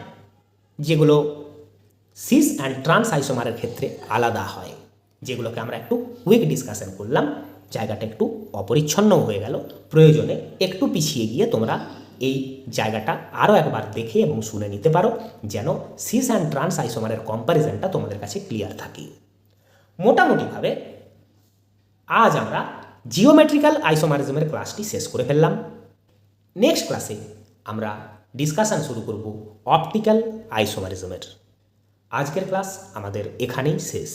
Speaker 1: যেগুলো সিস অ্যান্ড ট্রান্স আইসোমারের ক্ষেত্রে আলাদা হয়, যেগুলোকে আমরা একটু কুইক ডিসকাশন করলাম। জায়গাটা একটু অপরিচ্ছন্ন হয়ে গেল, প্রয়োজনে একটু পিছিয়ে গিয়ে তোমরা এই জায়গাটা আরও একবার দেখে এবং শুনে নিতে পারো, যেন সিস অ্যান্ড ট্রান্স আইসোমারের কম্প্যারিজনটা তোমাদের কাছে ক্লিয়ার থাকে। মোটামুটিভাবে আজ আমরা জিওমেট্রিক্যাল আইসোমারিজমের ক্লাসটি শেষ করে ফেললাম। নেক্সট ক্লাসে আমরা ডিসকাশন শুরু করব অপটিক্যাল আইসোমারিজমের। আজকের ক্লাস আমাদের এখানেই শেষ।